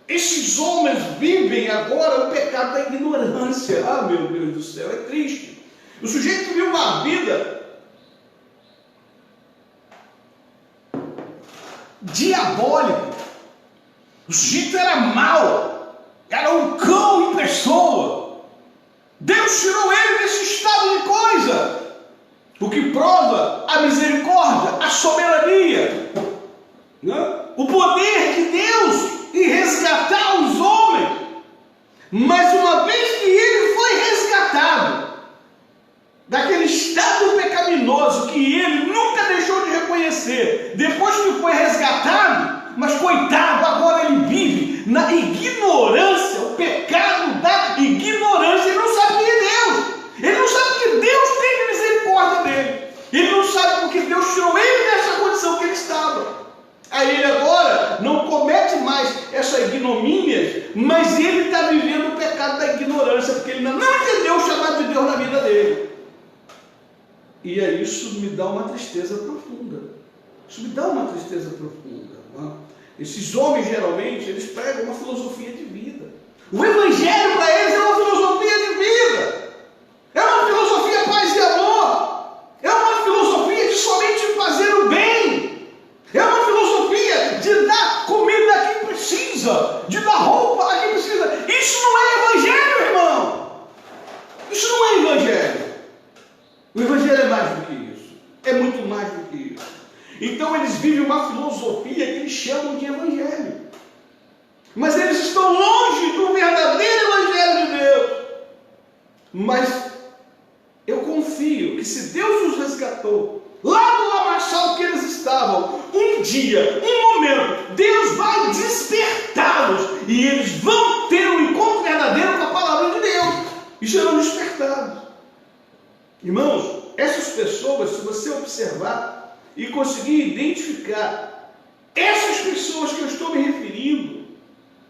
esses homens vivem agora o pecado da ignorância. Meu Deus do céu, é triste. O sujeito vive uma vida diabólica. O sujeito era mau, era um cão em pessoa. Deus tirou ele desse estado de coisa, o que prova a misericórdia, a soberania, o poder de Deus em resgatar os homens. Mas uma vez que ele foi resgatado daquele estado pecaminoso que ele nunca deixou de reconhecer, depois que foi resgatado, mas coitado, agora ele vive na ignorância, o pecado da ignorância. Ele não sabe quem é Deus, ele não sabe que Deus tem misericórdia dele, ele não sabe porque Deus tirou ele dessa condição que ele estava. Aí ele agora não comete mais essa ignomínia, mas ele está vivendo o pecado da ignorância, porque ele não entendeu o chamado de Deus na vida dele. E aí isso me dá uma tristeza profunda. Isso me dá uma tristeza profunda. Esses homens, geralmente, eles pregam uma filosofia de vida. O evangelho para eles é uma filosofia de vida. É uma filosofia paz e amor. É uma filosofia de somente fazer o bem. É uma filosofia de dar comida a quem precisa, de dar roupa a quem precisa. Isso não é evangelho, irmão. Isso não é evangelho. O evangelho é mais do que isso. É muito mais do que isso. Então eles vivem uma filosofia que eles chamam de evangelho. Mas eles estão longe do verdadeiro evangelho de Deus. Mas eu confio que se Deus os resgatou, lá no lamaçal que eles estavam, um dia, um momento, Deus vai despertá-los e eles vão ter um encontro verdadeiro com a palavra de Deus e serão despertados. Irmãos, essas pessoas, se você observar e conseguir identificar essas pessoas que eu estou me referindo,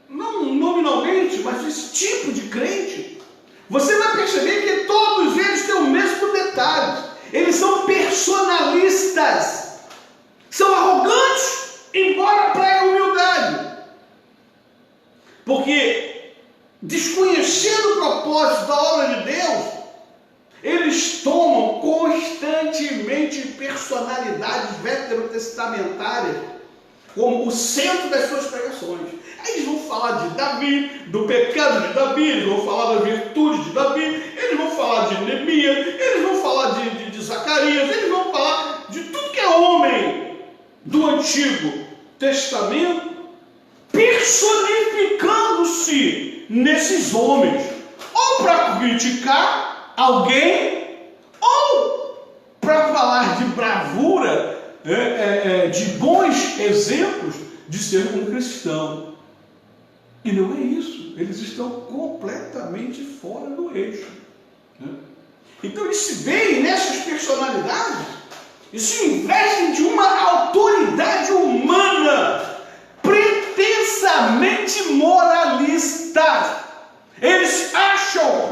não nominalmente, mas esse tipo de crente, você vai perceber que todos eles têm o mesmo detalhe. Eles são personalistas, são arrogantes, embora preguem humildade, porque desconhecendo o propósito da obra de Deus, eles tomam constantemente personalidades veterotestamentárias como o centro das suas pregações. Aí eles vão falar de Davi, do pecado de Davi, eles vão falar da virtude de Davi, eles vão falar de Neemias, eles vão falar de Zacarias, eles vão falar de tudo que é homem do Antigo Testamento, personificando-se nesses homens, ou para criticar alguém, ou para falar de bravura, de bons exemplos de ser um cristão. E não é isso, eles estão completamente fora do eixo. Então eles se veem nessas personalidades e se investem de uma autoridade humana pretensamente moralista. Eles acham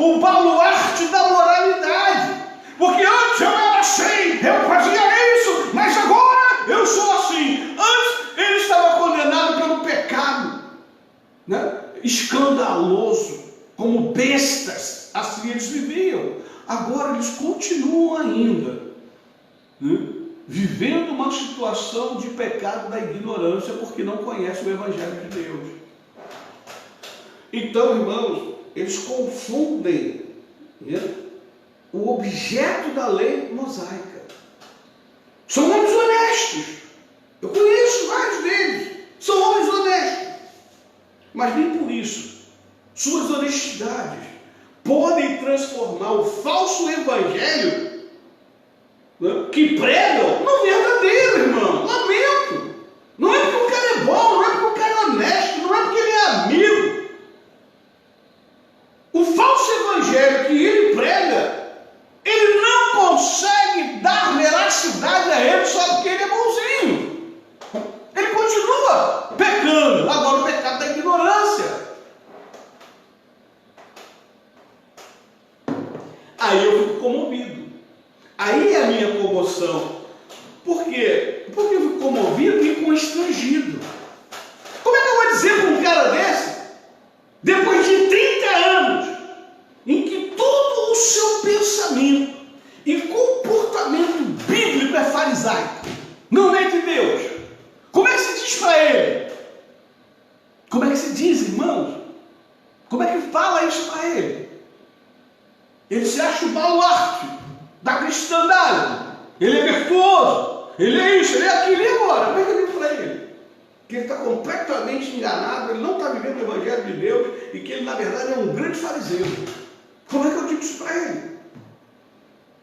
escandaloso, como bestas, assim eles viviam. Agora eles continuam ainda, né, vivendo uma situação de pecado da ignorância, porque não conhecem o Evangelho de Deus. Então, irmãos, eles confundem, né, o objeto da lei mosaica. São homens honestos. Eu conheço vários deles. São homens honestos. Mas nem por isso suas honestidades podem transformar o falso evangelho, né, que pregam no verdadeiro, irmão. Lamento. Não é porque o cara é bom, não é porque o cara é honesto, não é porque ele é amigo. O falso evangelho que ele prega, ele não consegue dar veracidade a ele só porque ele é bonzinho. Ele continua pecando. Agora o pecado da ignorância. Aí eu fico comovido. Aí é a minha comoção. Por quê? Porque eu fico comovido e constrangido. Como é que eu vou dizer para um cara desse, depois de 30 anos, em que todo o seu pensamento e comportamento bíblico é farisaico, não é de Deus? Como é que se diz para ele? Como é que se diz, irmãos? Como é que fala isso para ele? Ele se acha o baluarte da cristandade. Ele é virtuoso. Ele é isso, ele é aquilo. E agora? Como é que eu digo para ele? Que ele está completamente enganado, ele não está vivendo o Evangelho de Deus e que ele, na verdade, é um grande fariseu. Como é que eu digo isso para ele?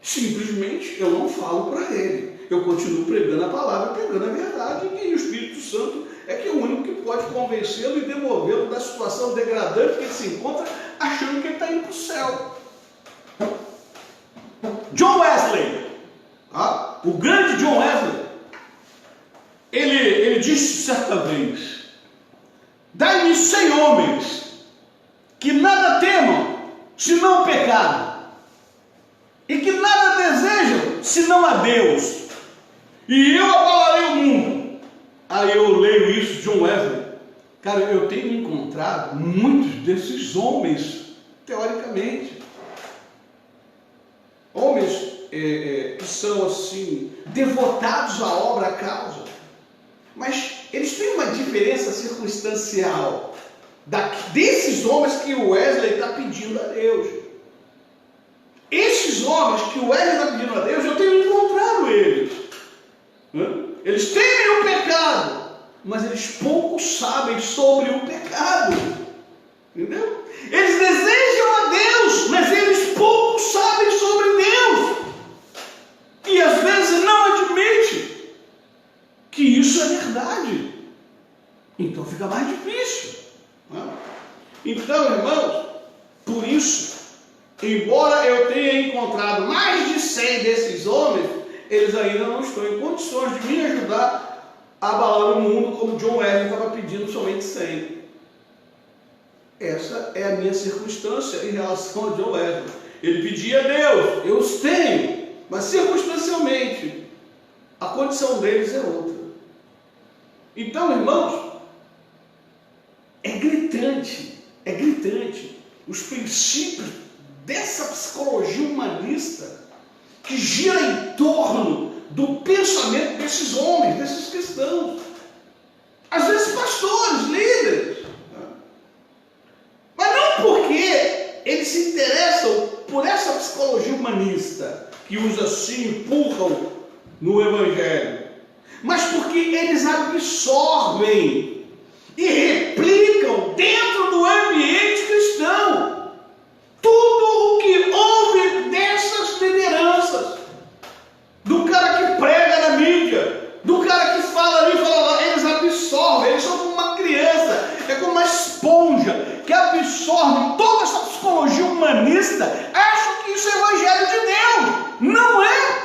Simplesmente eu não falo para ele. Eu continuo pregando a palavra, pregando a verdade, e o Espírito Santo é que é o único que pode convencê-lo e demovê-lo da situação degradante que ele se encontra, achando que ele está indo para o céu. John Wesley, o grande John Wesley, ele disse certa vez: dai-me 100 homens que nada temam senão o pecado, e que nada desejam senão a Deus, e eu abalarei o mundo. Aí eu leio isso, John Wesley. Cara, eu tenho encontrado muitos desses homens, teoricamente, homens que são assim, devotados à obra, à causa, mas eles têm uma diferença circunstancial desses homens que o Wesley está pedindo a Deus. Esses homens que o Wesley está pedindo a Deus, eu tenho encontrado eles. Eles temem o pecado, mas eles pouco sabem sobre o pecado. Entendeu? Eles desejam a Deus, mas eles pouco sabem sobre Deus. E às vezes não admite que isso é verdade. Então fica mais difícil. Então, irmãos, por isso, embora eu tenha encontrado mais de 100 desses homens, eles ainda não estão em condições de me ajudar a abalar o mundo, como John Wesley estava pedindo somente 100. Essa é a minha circunstância em relação a John Wesley. Ele pedia a Deus, eu os tenho, mas circunstancialmente a condição deles é outra. Então, irmãos, é gritante os princípios dessa psicologia humanista que gira em torno do pensamento desses homens, desses cristãos, às vezes pastores, líderes, mas não porque eles se interessam por essa psicologia humanista que os assim empurram no Evangelho, mas porque eles absorvem e replicam dentro do ambiente cristão tudo o que houve dessas lideranças, do cara que prega na mídia, do cara que fala ali e fala lá. Eles absorvem, eles são como uma criança, é como uma esponja que absorve toda essa psicologia humanista, acham que isso é Evangelho de Deus. Não é.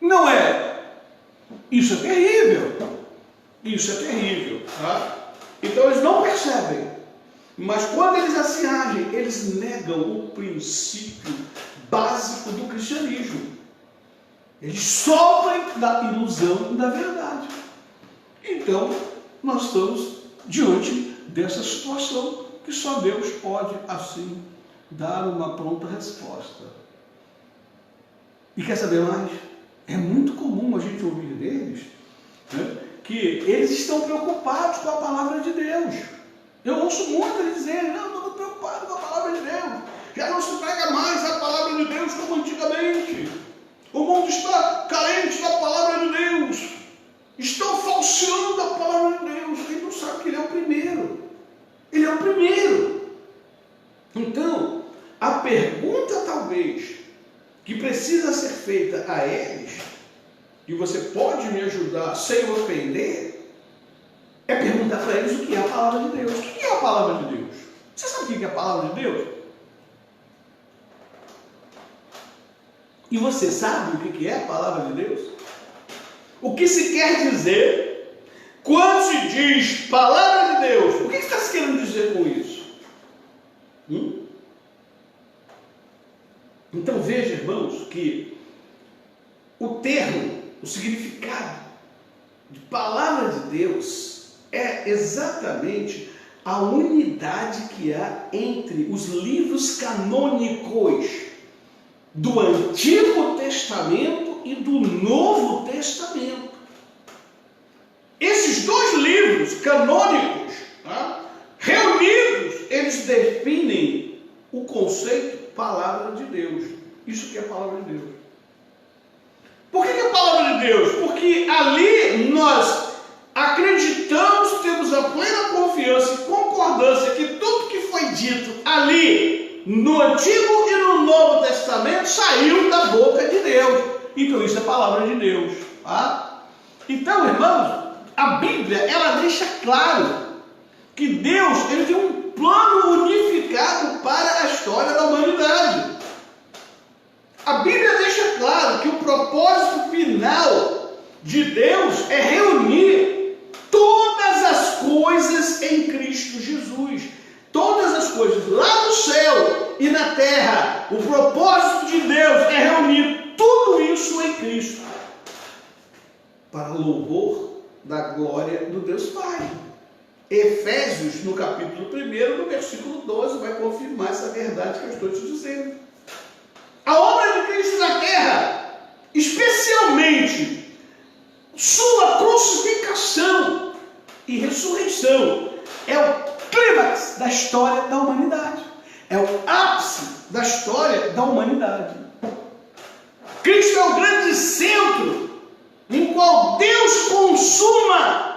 Não é. Isso é terrível. Isso é terrível. Tá? Então eles não percebem. Mas quando eles assim agem, eles negam o princípio básico do cristianismo. Eles sofrem da ilusão da verdade. Então, nós estamos diante dessa situação que só Deus pode, assim, dar uma pronta resposta. E quer saber mais? É muito comum a gente ouvir deles, né, que eles estão preocupados com a palavra de Deus. Eu ouço muito eles dizerem: não, estou preocupado com a palavra de Deus. Já não se prega mais a palavra de Deus como antigamente. O mundo está carente da palavra de Deus. Estão falseando a palavra de Deus. Ele não sabe que ele é o primeiro. Ele é o primeiro. Então, a pergunta talvez que precisa ser feita a eles, e você pode me ajudar sem ofender, é perguntar para eles o que é a palavra de Deus. O que é a palavra de Deus? Você sabe o que é a palavra de Deus? E você sabe o que é a palavra de Deus? O que se quer dizer quando se diz palavra de Deus? O que está se querendo dizer com isso? Então veja, irmãos, que o termo, o significado de palavra de Deus é exatamente a unidade que há entre os livros canônicos do Antigo Testamento e do Novo Testamento. Esses dois livros canônicos, reunidos, eles definem o conceito palavra de Deus. Isso que é a palavra de Deus. Por que é a palavra de Deus? Porque ali nós acreditamos, temos a plena confiança e concordância que tudo que foi dito ali no Antigo e no Novo Testamento saiu da boca de Deus. Então isso é a palavra de Deus. Tá? Então, irmãos, a Bíblia, ela deixa claro que Deus, ele tem um plano unificado para a história da humanidade. A Bíblia deixa claro que o propósito final de Deus é reunir todas as coisas em Cristo Jesus. Todas as coisas lá no céu e na terra. O propósito de Deus é reunir tudo isso em Cristo, para louvor da glória do Deus Pai. Efésios, no capítulo 1, no versículo 12, vai confirmar essa verdade que eu estou te dizendo. A obra de Cristo na terra, especialmente sua crucificação e ressurreição, é o clímax da história da humanidade. É o ápice da história da humanidade. Cristo é o grande centro em qual Deus consuma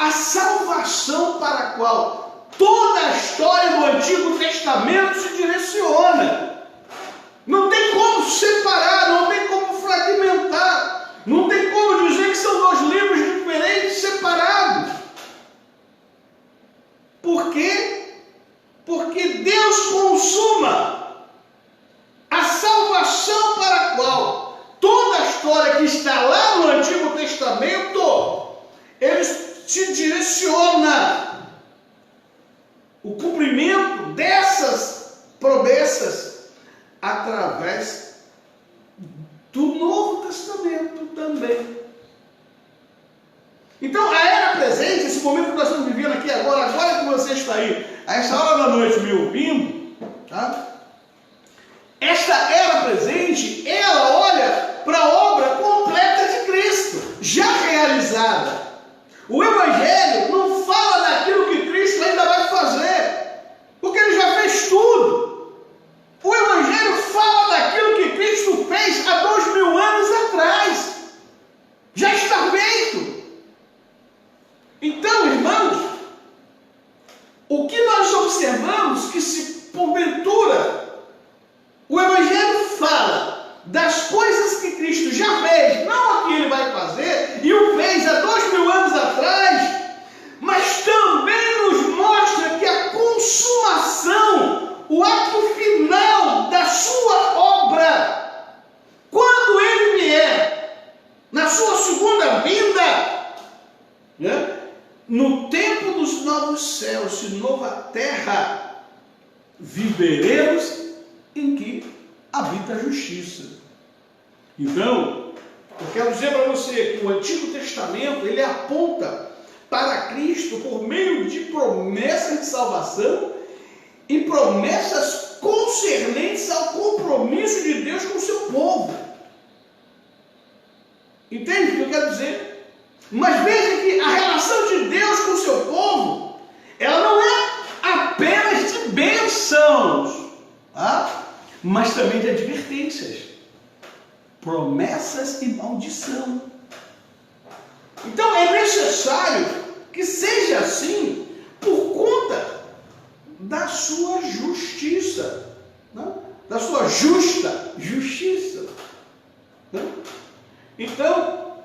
a salvação para a qual toda a história do Antigo Testamento se direciona. Não tem como separar, não tem como fragmentar, não tem como dizer que são dois livros diferentes, separados. Por quê? Porque Deus consuma a salvação para a qual toda a história que está lá no Antigo Testamento, ele se direciona. O cumprimento dessas promessas através do Novo Testamento também. Então, a era presente, esse momento que nós estamos vivendo aqui agora que você está aí, a essa hora da noite me ouvindo, tá? Esta era presente, ela olha para a obra completa de Cristo, já realizada. O Evangelho não fala daquilo que Cristo ainda vai fazer, porque ele já fez tudo. O Evangelho fala daquilo que Cristo fez há 2000 anos atrás. Já está feito. Então, irmãos, o que nós observamos que se porventura o Evangelho fala das coisas que Cristo já fez, não o que ele vai fazer, e o fez há 2000 anos atrás, mas também nos mostra que a consumação, o ato final da sua obra, quando ele vier, na sua segunda vinda, né? No tempo dos novos céus e nova terra, viveremos em que habita a justiça. Então, eu quero dizer para você que o Antigo Testamento, ele aponta para Cristo por meio de promessas de salvação e promessas concernentes ao compromisso de Deus com o seu povo. Entende o que eu quero dizer? Mas veja que a relação de Deus com o seu povo, ela não é apenas de bênçãos, tá? Mas também de advertências, promessas e maldição. Então é necessário que seja assim por conta da sua justiça, né? Da sua justiça. Né? Então,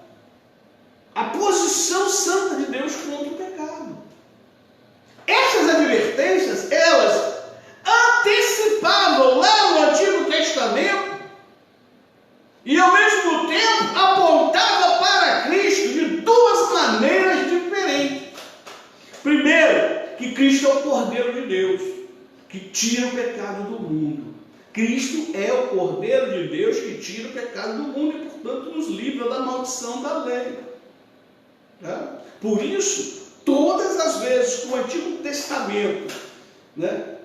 a posição santa de Deus contra o pecado. Essas advertências, elas antecipavam lá no Antigo Testamento e ao mesmo tempo apontava para Cristo de duas maneiras diferentes. Primeiro, que Cristo é o Cordeiro de Deus, que tira o pecado do mundo. Cristo é o Cordeiro de Deus que tira o pecado do mundo e, portanto, nos livra da maldição da lei. Tá? Por isso, todas as vezes que o Antigo Testamento, né,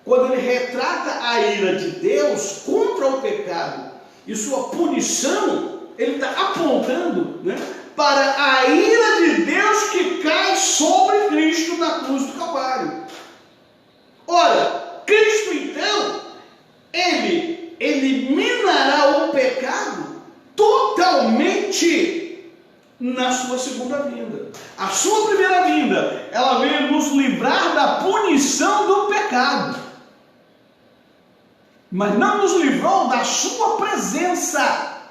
quando ele retrata a ira de Deus contra o pecado e sua punição, ele está apontando, né, para a ira de Deus que cai sobre Cristo na cruz do Calvário. Ora, Cristo então, ele eliminará o pecado totalmente na sua segunda vinda. A sua primeira vinda, ela veio nos livrar da punição do pecado, mas não nos livrou da sua presença.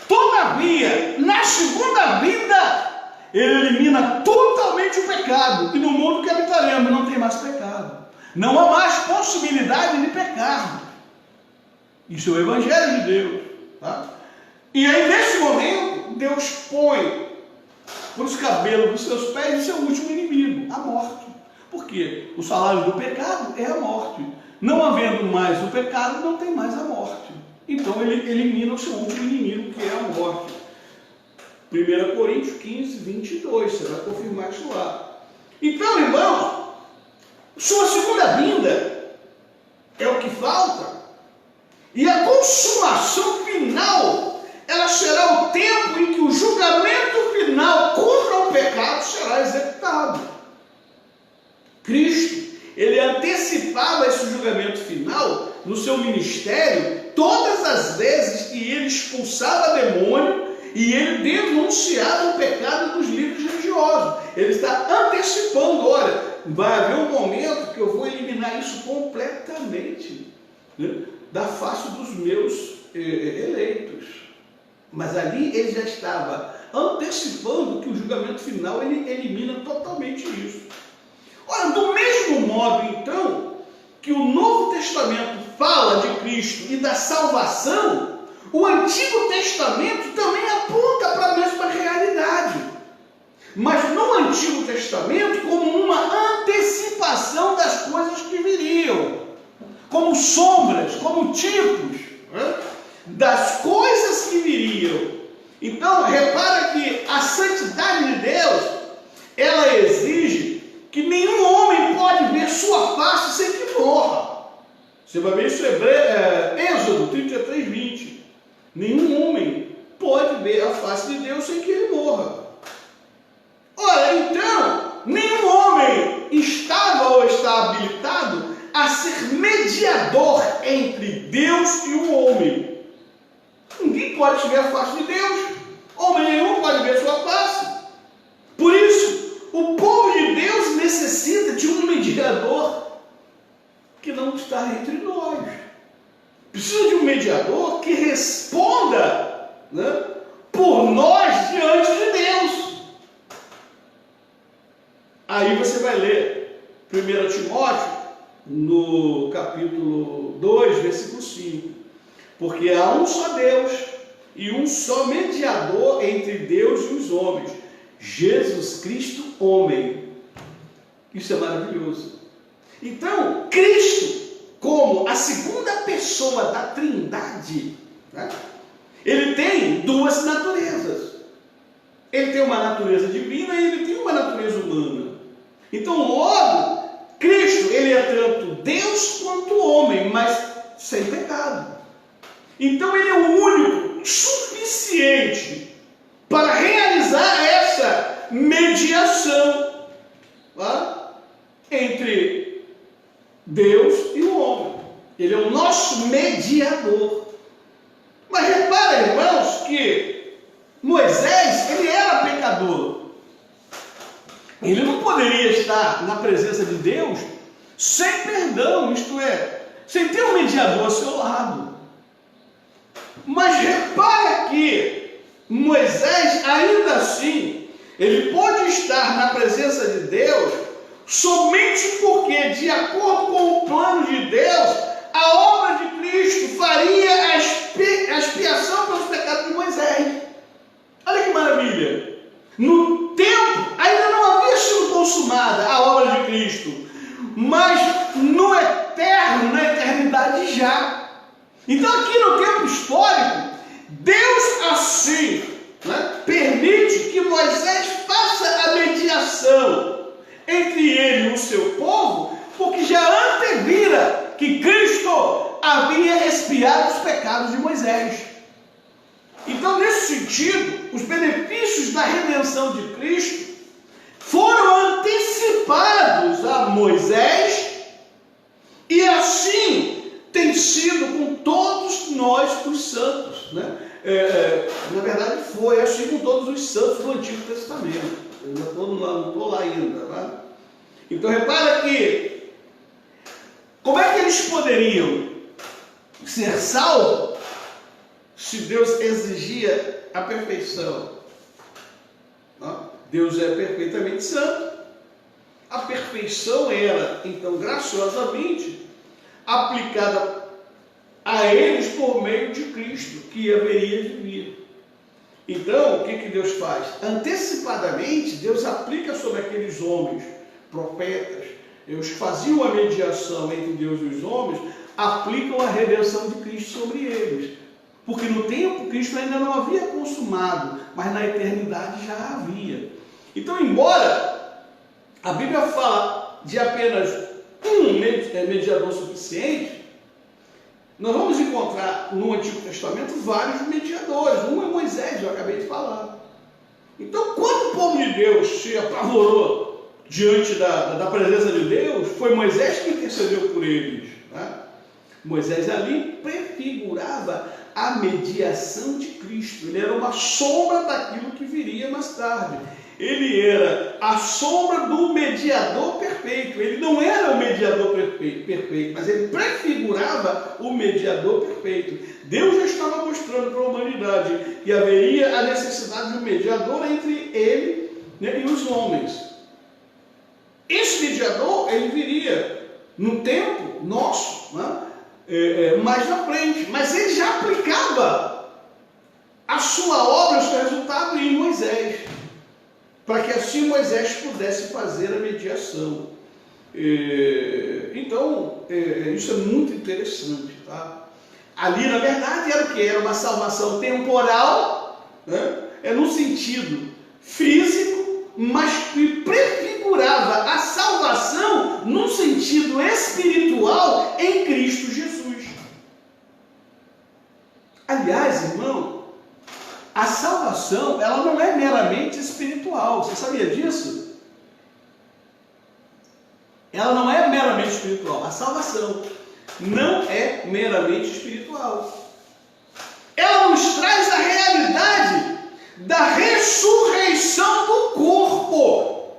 Todavia, na segunda vinda, ele elimina totalmente o pecado, e no mundo que habitaremos não tem mais pecado, não há mais possibilidade de pecar. Isso é o Evangelho de Deus, tá? E aí nesse momento Deus põe por os cabelos dos seus pés o seu último inimigo, a morte. Por quê? O salário do pecado é a morte. Não havendo mais o pecado, não tem mais a morte. Então ele elimina o seu último inimigo, que é a morte. 1 Coríntios 15, 22, você vai confirmar isso lá. Então, irmãos, sua segunda vinda é o que falta. E a consumação final, ela será o tempo em que o julgamento final contra o pecado será executado. Cristo, ele antecipava esse julgamento final no seu ministério todas as vezes que ele expulsava demônio e ele denunciava o pecado dos líderes religiosos. Ele está antecipando, olha, vai haver um momento que eu vou eliminar isso completamente, né, da face dos meus eleitos. Mas ali ele já estava antecipando que o julgamento final ele elimina totalmente isso. Ora, do mesmo modo, então, que o Novo Testamento fala de Cristo e da salvação, o Antigo Testamento também aponta para a mesma realidade. Mas no Antigo Testamento, como uma antecipação das coisas que viriam, como sombras, como tipos, né, das coisas que viriam. Então, repara que a santidade de Deus, ela exige que nenhum homem pode ver sua face sem que morra. Você vai ver isso em Êxodo 33, 20. Nenhum homem pode ver a face de Deus sem que ele morra. Ora, então, nenhum homem estava ou está habilitado a ser mediador entre Deus e o homem. Ninguém pode ver a face de Deus. Homem nenhum pode ver sua face. Por isso, o povo de Deus necessita de um mediador que não está entre nós. Precisa de um mediador que responda, né, por nós diante de Deus. Aí você vai ler 1 Timóteo, no capítulo 2, versículo 5. Porque há um só Deus e um só mediador entre Deus e os homens, Jesus Cristo, homem. Isso é maravilhoso. Então, Cristo, como a segunda pessoa da Trindade, né, ele tem duas naturezas. ele tem uma natureza divina e ele tem uma natureza humana. Então, logo, Cristo, ele é tanto Deus quanto homem, mas sem pecado. Então, ele é o único suficiente para realizar essa mediação, tá, entre Deus e o homem. Ele é o nosso mediador. Mas repara, irmãos, que Moisés, ele era pecador. Ele não poderia estar na presença de Deus sem perdão, isto é, sem ter um mediador ao seu lado. Mas repara que Moisés, ainda assim, ele pode estar na presença de Deus somente porque, de acordo com o plano de Deus, a obra de Cristo faria a expiação pelos pecados de Moisés. Olha que maravilha! No tempo, ainda não havia sido consumada a obra de Cristo, mas no eterno, na eternidade já. Então aqui no tempo histórico, Deus assim, né, permite que Moisés faça a mediação entre ele e o seu povo, porque já antevira que Cristo havia expiado os pecados de Moisés. Então, nesse sentido, os benefícios da redenção de Cristo foram antecipados a Moisés e assim tem sido com todos nós os santos, né? Na verdade foi assim com todos os santos do Antigo Testamento. Eu não estou lá ainda, tá? Então repara que como é que eles poderiam ser salvos se Deus exigia a perfeição? Deus é perfeitamente santo. A perfeição era, então, graciosamente aplicada a eles por meio de Cristo, que haveria de vir. Então, o que Deus faz? Antecipadamente, Deus aplica sobre aqueles homens, profetas, os que faziam a mediação entre Deus e os homens, aplicam a redenção de Cristo sobre eles. Porque no tempo Cristo ainda não havia consumado, mas na eternidade já havia. Então, embora a Bíblia fala de apenas um mediador suficiente, nós vamos encontrar no Antigo Testamento vários mediadores. Um é Moisés, eu acabei de falar. Então, quando o povo de Deus se apavorou diante da presença de Deus, foi Moisés que intercedeu por eles, né? Moisés ali prefigurava a mediação de Cristo. Ele era uma sombra daquilo que viria mais tarde. Ele era a sombra do mediador perfeito. Ele não era o mediador perfeito, mas ele prefigurava o mediador perfeito. Deus já estava mostrando para a humanidade que haveria a necessidade de um mediador entre ele, né, e os homens. Esse mediador, ele viria no tempo nosso, né, mais na frente, mas ele já aplicava a sua obra, o seu resultado em Moisés, para que assim Moisés pudesse fazer a mediação. Então, isso é muito interessante, tá? Ali, na verdade, era o que? Era uma salvação temporal, né? No sentido físico, mas que prefigurava a salvação num sentido espiritual em Cristo Jesus. Aliás, irmão, a salvação, ela não é meramente espiritual. Você sabia disso? Ela não é meramente espiritual. A salvação não é meramente espiritual. Ela nos traz a realidade da ressurreição do corpo,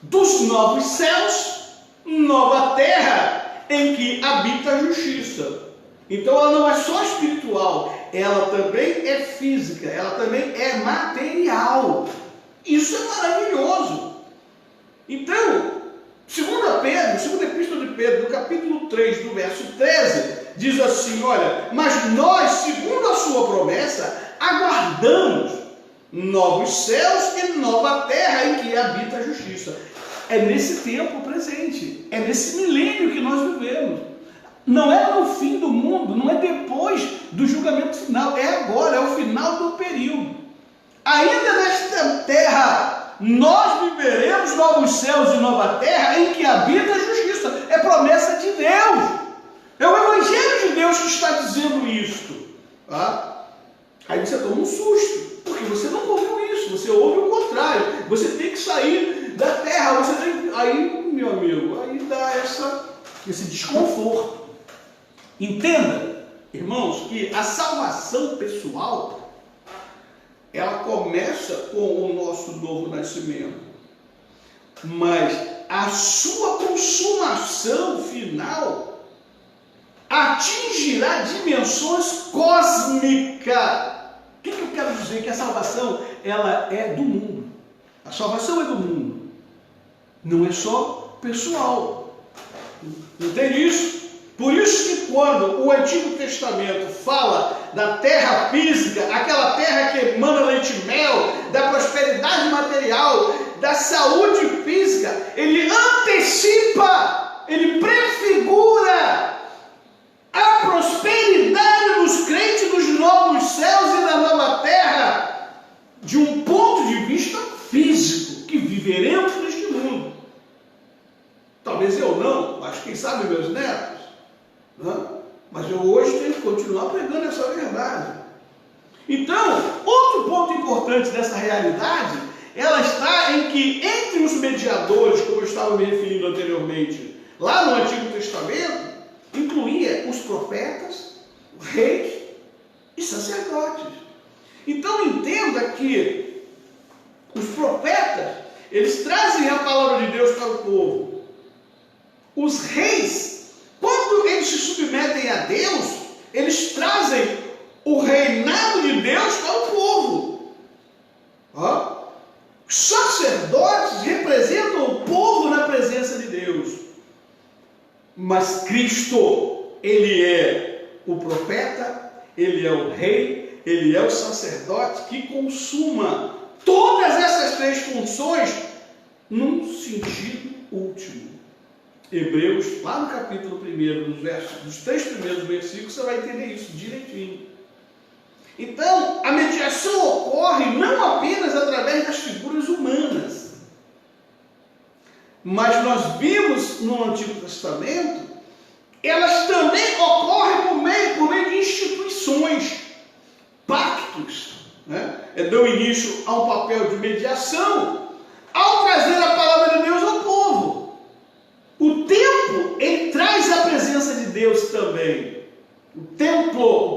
dos novos céus, nova terra, em que habita a justiça. Então ela não é só espiritual, ela também é física, ela também é material. Isso é maravilhoso. Então, segunda epístola de Pedro, no capítulo 3, do verso 13, diz assim, olha, mas nós, segundo a sua promessa, aguardamos novos céus e nova terra em que habita a justiça. É nesse tempo presente, é nesse milênio que nós vivemos. Não é no fim do mundo, não é depois do julgamento final, é agora, é o final do período. ainda nesta terra nós viveremos novos céus e nova terra em que habita a justiça. É promessa de Deus. É o Evangelho de Deus que está dizendo isto. Tá? Aí você toma um susto, porque você não ouviu isso, você ouve o contrário. Você tem que sair da terra, aí, meu amigo, aí dá esse desconforto. Entenda, irmãos, que a salvação pessoal, ela começa com o nosso novo nascimento, mas a sua consumação final atingirá dimensões cósmicas. O que eu quero dizer? Que a salvação, ela é do mundo. A salvação é do mundo. Não é só pessoal. Entende isso? Por isso que quando o Antigo Testamento fala da terra física, aquela terra que emana leite e mel, da prosperidade material, da saúde física, ele antecipa, ele prefigura a prosperidade dos crentes dos novos céus e da nova terra, de um ponto de vista físico, que viveremos neste mundo. Talvez eu não, mas quem sabe meus netos. Não? Mas eu hoje tenho que continuar pregando essa verdade. Então, outro ponto importante dessa realidade, ela está em que entre os mediadores, como eu estava me referindo anteriormente, lá no Antigo Testamento, incluía os profetas, reis e sacerdotes. Então entenda que os profetas, eles trazem a palavra de Deus para o povo. Os reis, quando eles se submetem a Deus, eles trazem o reinado de Deus para o povo. Os sacerdotes representam o povo na presença de Deus. Mas Cristo, ele é o profeta, ele é o rei, ele é o sacerdote que consuma todas essas três funções num sentido último. Hebreus, lá no capítulo 1, nos 3 primeiros versículos, você vai entender isso direitinho. Então, a mediação ocorre não apenas através das figuras humanas, mas nós vimos no Antigo Testamento, elas também ocorrem por meio de instituições, pactos, né? Deu início a um papel de mediação, ao trazer a palavra de Deus ao povo. O templo, ele traz a presença de Deus também. O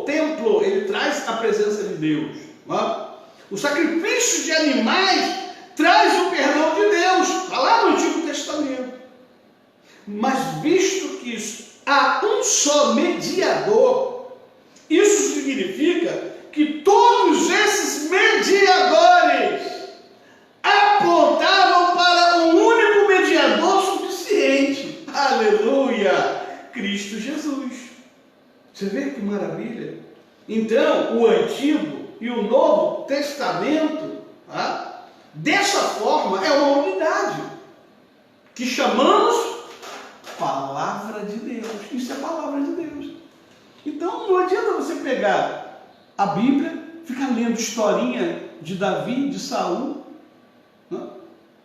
templo, ele traz a presença de Deus. Né? O sacrifício de animais traz o perdão de Deus, está lá no Antigo Testamento. Mas visto que há um só mediador, isso significa que todos esses mediadores apontavam para um único mediador suficiente. Aleluia! Cristo Jesus. Você vê que maravilha? Então, o Antigo e o Novo Testamento, dessa forma, é uma unidade, que chamamos Palavra de Deus. Isso é Palavra de Deus. Então, não adianta você pegar a Bíblia, ficar lendo historinha de Davi, de Saul, não?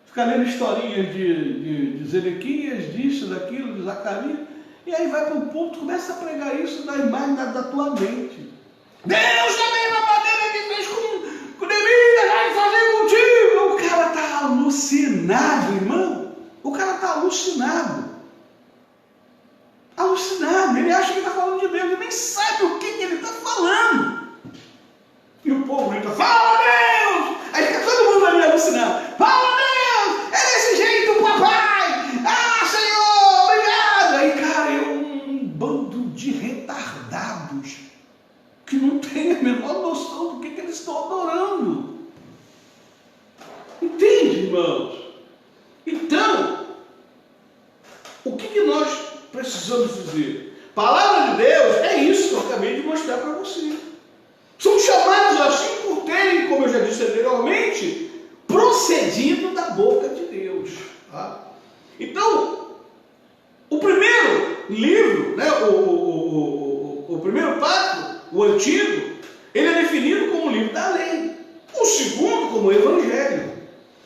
Ficar lendo historinhas de Zedequias, disso, daquilo, de Zacarias, e aí vai para o púlpito, começa a pregar isso na imagem da tua mente. Deus também vai bater que fez com Neemias, vai fazer contigo. O cara está alucinado, irmão. O cara está alucinado. Alucinado. Ele acha que está falando de Deus, ele nem sabe o que ele está falando. E o povo grita, fala Deus! Aí fica todo mundo ali alucinado. Fala Deus! É desse jeito, papai! Ah, Senhor, obrigado! Aí, cara, é um bando de retardados que não tem a menor noção do que eles estão adorando. Entende, irmãos? Então, o que nós precisamos dizer? Palavra de Deus é isso que eu acabei de mostrar para você. São chamados assim por terem, como eu já disse anteriormente, procedido da boca de Deus. Tá? Então, o primeiro livro, né, o primeiro pacto, o Antigo, ele é definido como o livro da lei. O segundo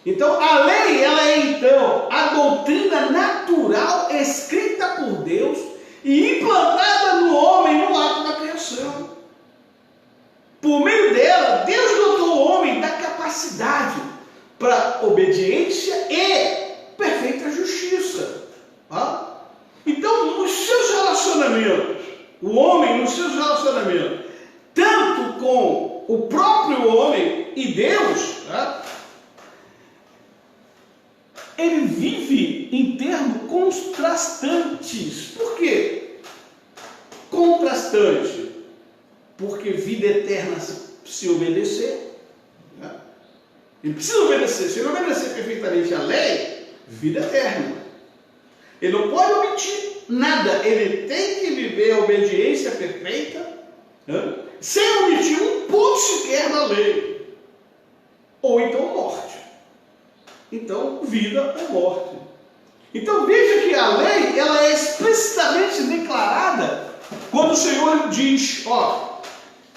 Então, a lei, ela é então a doutrina natural escrita por Deus e implantada no homem no ato da criação. Por meio dela, Deus dotou o homem da capacidade para obediência e perfeita justiça. Então, nos seus relacionamentos, o homem nos seus relacionamentos, tanto com o próprio homem e Deus, ele vive em termos contrastantes. Por quê? Contrastante. Porque vida eterna se obedecer. Ele precisa obedecer. Se ele obedecer perfeitamente a lei, vida eterna. Ele não pode omitir nada. Ele tem que viver a obediência perfeita, sem omitir um ponto sequer da lei. Ou então morte. Então, vida ou morte. Então, veja que a lei, ela é explicitamente declarada quando o Senhor diz,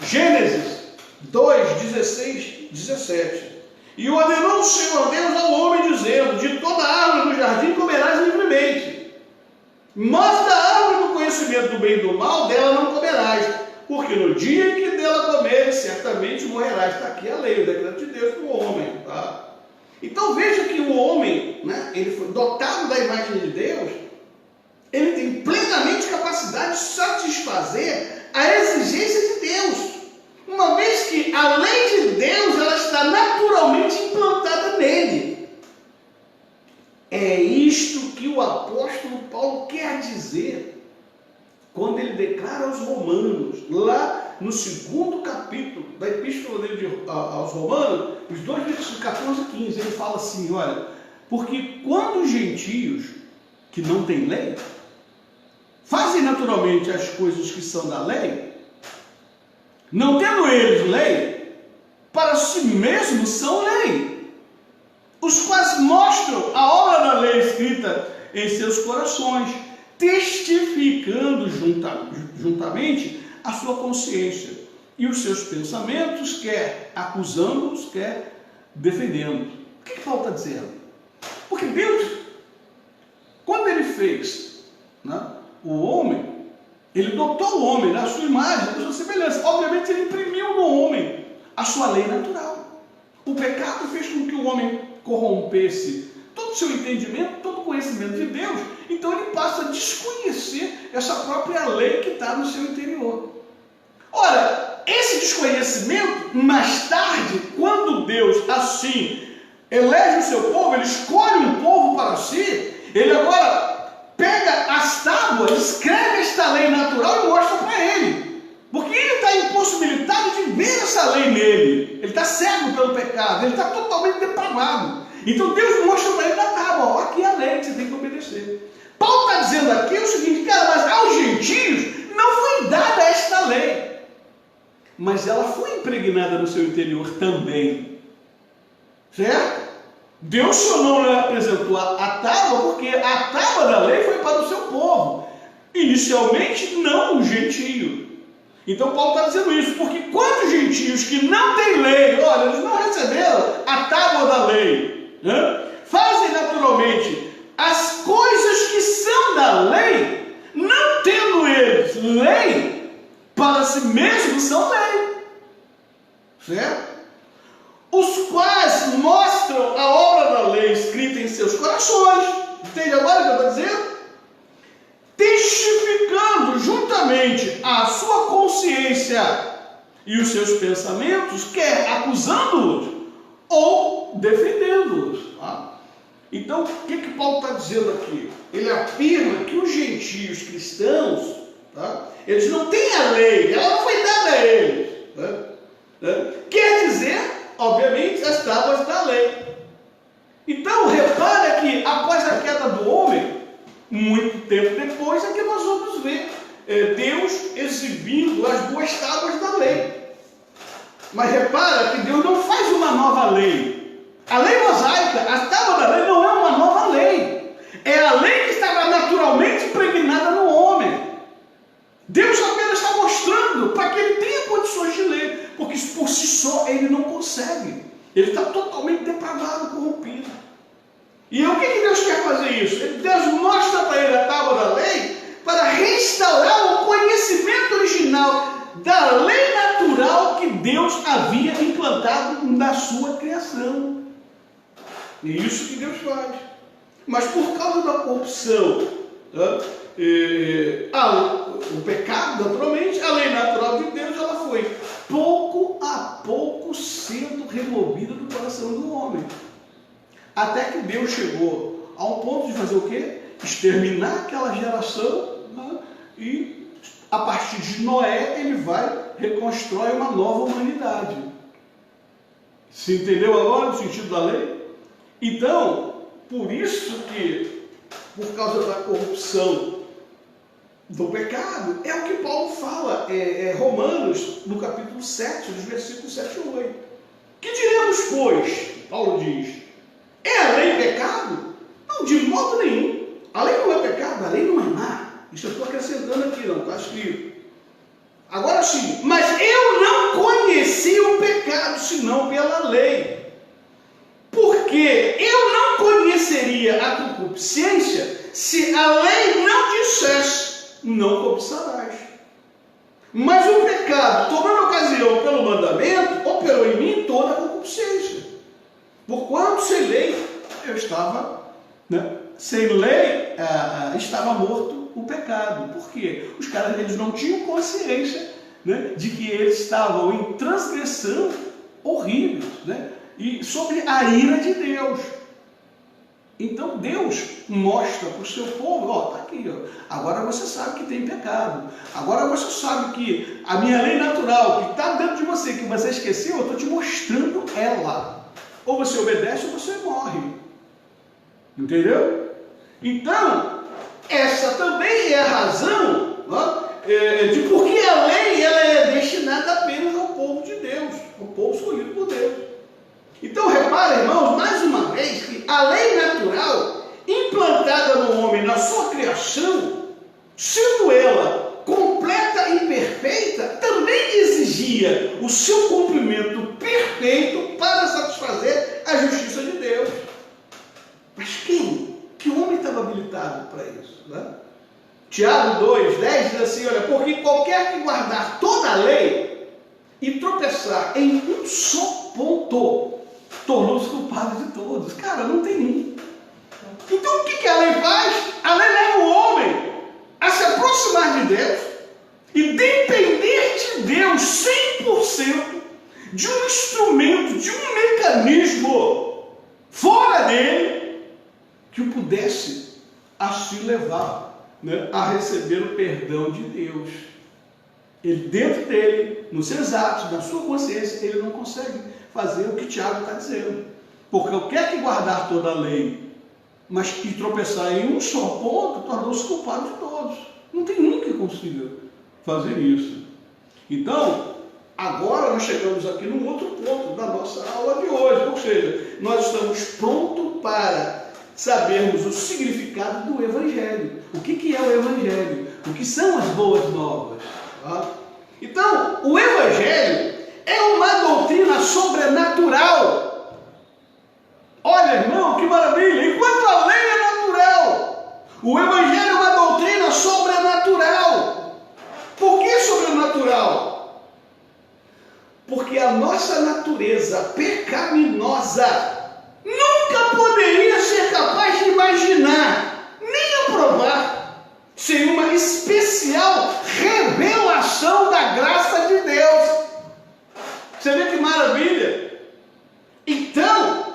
Gênesis 2, 16, 17. E ordenou o Senhor Deus ao homem, dizendo: de toda árvore do jardim comerás livremente, mas da árvore do conhecimento do bem e do mal, dela não comerás, porque no dia em que dela comeres, certamente morrerás. Está aqui a lei, o decreto de Deus para o homem. Então veja que o homem, ele foi dotado da imagem de Deus, ele tem plenamente capacidade de satisfazer a exigência de Deus, uma vez que a lei de Deus, ela está naturalmente implantada nele. É isto que o apóstolo Paulo quer dizer quando ele declara aos Romanos, lá no 2º capítulo da epístola dele aos Romanos, os 2 versículos 14 e 15, ele fala assim, olha, porque quando os gentios, que não têm lei, fazem naturalmente as coisas que são da lei, não tendo eles lei, para si mesmos são lei, os quais mostram a obra da lei escrita em seus corações, testificando juntamente a sua consciência e os seus pensamentos, quer acusando-os, quer defendendo. O que Paulo está dizendo? Porque Deus, quando ele fez o homem, ele dotou o homem da sua imagem, da sua semelhança. Obviamente ele imprimiu no homem a sua lei natural. O pecado fez com que o homem corrompesse todo o seu entendimento, todo o conhecimento de Deus. Então ele passa a desconhecer essa própria lei que está no seu interior. Ora, esse desconhecimento, mais tarde, quando Deus assim elege o seu povo, ele escolhe um povo para si, ele agora pega as tábuas, escreve esta lei natural e mostra para ele. Porque ele está impossibilitado de ver essa lei nele. Ele está cego pelo pecado, ele está totalmente depravado. Então Deus mostra para ele na tábua, aqui é a lei que você tem que obedecer. Paulo está dizendo aqui o seguinte, cara, mas aos gentios não foi dada esta lei. Mas ela foi impregnada no seu interior também. Certo? Deus só não lhe apresentou a tábua, porque a tábua da lei foi para o seu povo. Inicialmente, não o gentio. Então Paulo está dizendo isso, porque quantos gentios que não têm lei, olha, eles não receberam a tábua da lei, fazem naturalmente as coisas que são da lei, não tendo eles lei, para si mesmos são lei. Certo? Os quais mostram a obra da lei escrita em seus corações. Entende agora o que eu estou dizendo? Testificando juntamente a sua consciência e os seus pensamentos, quer acusando-os ou defendendo-os. Então, o que Paulo está dizendo aqui? Ele afirma que os gentios cristãos, eles não têm a lei, ela não foi dada a eles. Quer dizer, obviamente, as tábuas da lei. Então, repara que após a queda do homem, muito tempo depois, é que nós vamos ver Deus exibindo as 2 tábuas da lei. Mas repara que Deus não faz uma nova lei. A lei mosaica, a tábua da lei não é uma nova lei. É a lei que estava naturalmente impregnada no homem. Deus apenas está mostrando para que ele tenha condições de ler, porque por si só ele não consegue. Ele está totalmente depravado, corrompido. E o que Deus quer fazer isso? Deus mostra para ele a tábua da lei para restaurar o conhecimento original da lei natural que Deus havia implantado na sua criação. É isso que Deus faz. Mas por causa da corrupção, o pecado, naturalmente, a lei natural de Deus, ela foi pouco a pouco sendo removida do coração do homem. Até que Deus chegou a um ponto de fazer o quê? Exterminar aquela geração, e a partir de Noé ele reconstrói uma nova humanidade. Se entendeu agora o sentido da lei? Então, por isso que, por causa da corrupção do pecado, é o que Paulo fala, Romanos, no capítulo 7, dos versículos 7 e 8. Que diremos, pois? Paulo diz, é a lei pecado? Não, de modo nenhum. A lei não é pecado, a lei não é má. Isso eu estou acrescentando aqui, não está escrito. Agora sim, mas eu não conheci o pecado senão pela lei. Porque eu não conheceria a concupiscência se a lei não dissesse, não cobiçarás. Mas o pecado, tomando ocasião pelo mandamento, operou em mim toda a concupiscência. Porquanto sem lei eu estava, sem lei estava morto o pecado. Por quê? Os caras eles não tinham consciência, de que eles estavam em transgressão horrível, e sobre a ira de Deus. Então Deus mostra para o seu povo, está aqui, agora você sabe que tem pecado, agora você sabe que a minha lei natural, que está dentro de você, que você esqueceu, eu estou te mostrando ela. Ou você obedece ou você morre. Entendeu? Então, essa também é a razão de por que a lei ela é destinada apenas ao povo de Deus, ao povo escolhido por Deus. Então, repara, irmãos, mais uma vez, que a lei natural, implantada no homem na sua criação, sendo ela completa e perfeita, também exigia o seu cumprimento perfeito para satisfazer a justiça de Deus. Mas quem? Que homem estava habilitado para isso? Tiago 2:10 diz assim, olha, porque qualquer que guardar toda a lei e tropeçar em um só ponto, tornou-se culpado de todos. Cara, não tem um. Então o que a lei faz? A lei leva o homem a se aproximar de Deus e depender de Deus 100% de um instrumento, de um mecanismo fora dele que o pudesse assim levar a receber o perdão de Deus. Ele dentro dele, nos seus atos, na sua consciência, ele não consegue fazer o que Tiago está dizendo. Porque eu quero que guardar toda a lei, mas que tropeçar em um só ponto, tornou-se culpado de todos. Não tem um que consiga fazer isso. Então, agora nós chegamos aqui num outro ponto da nossa aula de hoje. Ou seja, nós estamos prontos para sabermos o significado do Evangelho. O que é o Evangelho? O que são as boas novas? Então, o Evangelho é uma doutrina sobrenatural. Olha, irmão, que maravilha! Enquanto a lei é natural, o Evangelho é uma doutrina sobrenatural. Por que sobrenatural? Porque a nossa natureza pecaminosa nunca poderia ser capaz de imaginar, nem aprovar, sem uma especial revelação da graça de Deus. Você vê que maravilha? Então,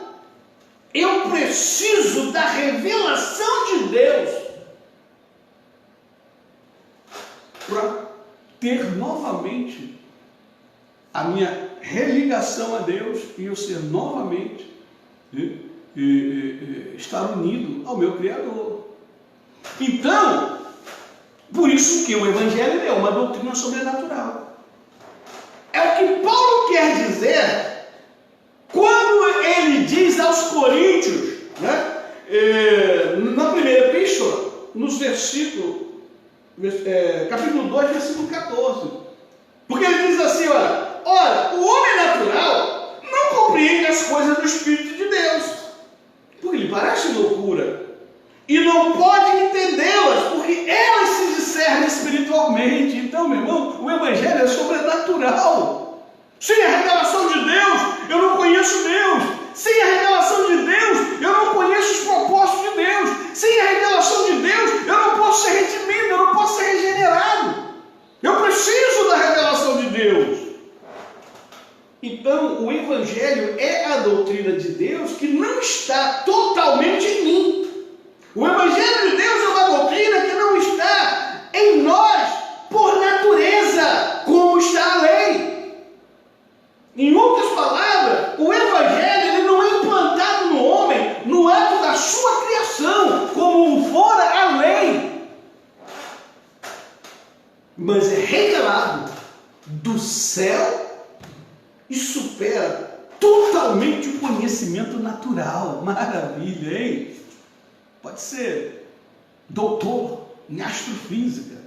eu preciso da revelação de Deus para ter novamente a minha religação a Deus e eu ser novamente estar unido ao meu Criador. Então, por isso que o Evangelho é uma doutrina sobrenatural. É o que Paulo quer dizer quando ele diz aos Coríntios, na primeira epístola, nos versículos, capítulo 2, versículo 14. Porque ele diz assim, olha, o homem natural não compreende as do Espírito de Deus, porque lhe parece loucura, e não pode entendê-las, porque elas se discernem espiritualmente. Então, meu irmão, o Evangelho é sobrenatural. Sem a revelação de Deus, eu não conheço Deus. Sem a revelação de Deus, eu não conheço os propósitos de Deus. Sem a revelação de Deus, eu não posso ser redimido, eu não posso ser regenerado. Eu preciso da revelação de Deus. Então, o Evangelho é a doutrina de Deus que não está totalmente em mim. O Evangelho de Deus é uma doutrina que não está em nós por natureza, como está a lei. Em outras palavras, o Evangelho ele não é implantado no homem no ato da sua criação, como fora a lei, mas é revelado do céu e supera totalmente o conhecimento natural. Maravilha, hein? Pode ser doutor em astrofísica,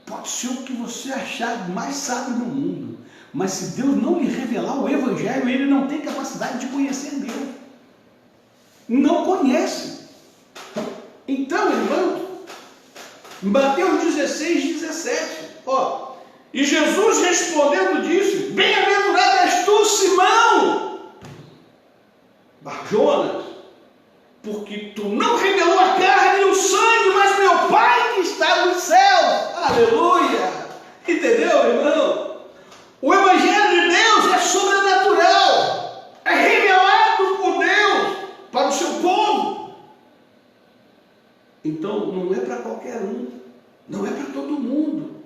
pode ser o que você achar mais sábio no mundo, mas se Deus não lhe revelar o Evangelho, ele não tem capacidade de conhecer Deus. Não conhece. Então, irmãos, Mateus 16:17, ó, e Jesus respondendo disse: bem-aventurado és tu, Simão Bar-Jonas, porque tu não revelou a carne e o sangue, mas meu Pai que está no céu. Aleluia! Entendeu, irmão? O Evangelho de Deus é sobrenatural, é revelado por Deus para o seu povo. Então, não é para qualquer um, não é para todo mundo.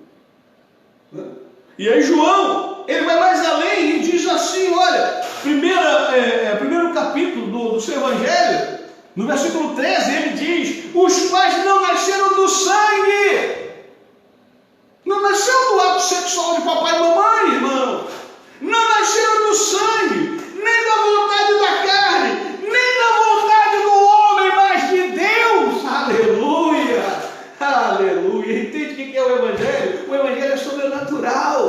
E aí João, ele vai mais além e diz assim, olha, primeiro capítulo do seu Evangelho, no versículo 13, ele diz: os quais não nasceram do sangue, não nasceram do ato sexual de papai e mamãe, irmão, não nasceram do sangue, nem da vontade da carne, nem da vontade do homem, mas de Deus. Aleluia, aleluia. Entende o que é o Evangelho? O Evangelho é sobrenatural,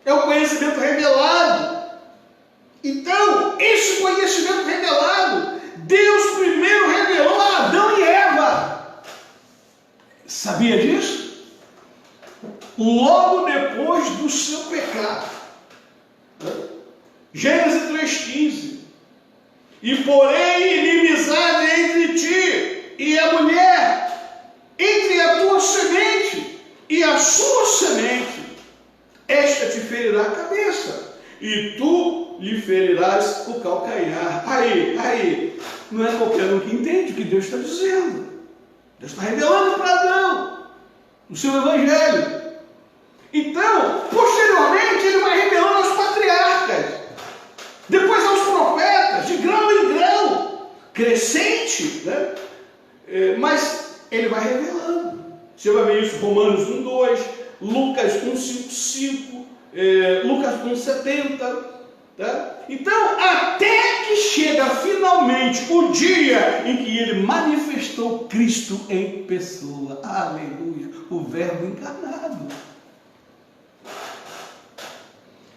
é o conhecimento revelado. Então, esse conhecimento revelado, Deus primeiro revelou a Adão e Eva. Sabia disso? Logo depois do seu pecado. Gênesis 3,15. E porém inimizade entre ti e a mulher, entre a tua semente e a sua semente, esta te ferirá a cabeça, e tu lhe ferirás o calcanhar. Aí, não é qualquer um que entende o que Deus está dizendo. Deus está revelando para Adão o seu Evangelho. Então, posteriormente, ele vai revelando aos patriarcas, depois aos profetas, de grão em grão, crescente, né? Mas ele vai revelando. Você vai ver isso em Romanos 1:2, Lucas 1:5, Lucas 1:70. Tá? Então, até que chega finalmente o dia em que ele manifestou Cristo em pessoa. Aleluia! O Verbo encarnado.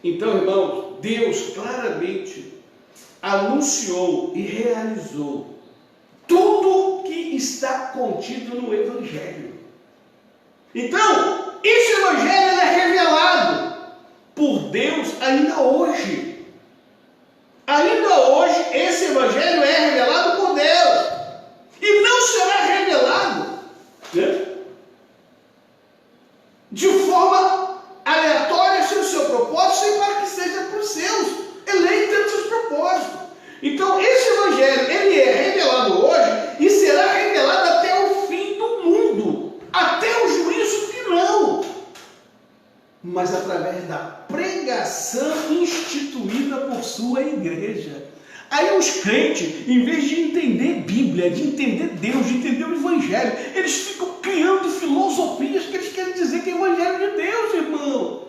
Então, irmãos, Deus claramente anunciou e realizou tudo que está contido no Evangelho. Então, esse Evangelho é revelado por Deus ainda hoje. Ainda hoje, esse Evangelho é revelado por Deus. E não será revelado, né, de forma aleatória, sem o seu propósito, sem para que seja para os seus, eleito dentro dos seus propósitos. Então, esse Evangelho, ele é revelado hoje e será revelado até o fim do mundo, até o juízo final. Mas através da pregação instituída por sua igreja. Aí os crentes, em vez de entender Bíblia, de entender Deus, de entender o Evangelho, eles ficam criando filosofias que eles querem dizer que é o Evangelho de Deus, irmão.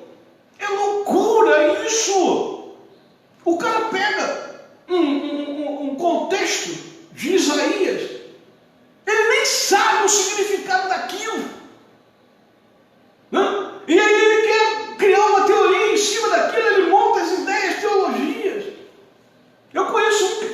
É loucura isso. O cara pega um contexto de Isaías, ele nem sabe o significado daquilo, né? E aí ele quer criar uma teoria em cima daquilo, ele monta as ideias, teologias. Eu conheço um que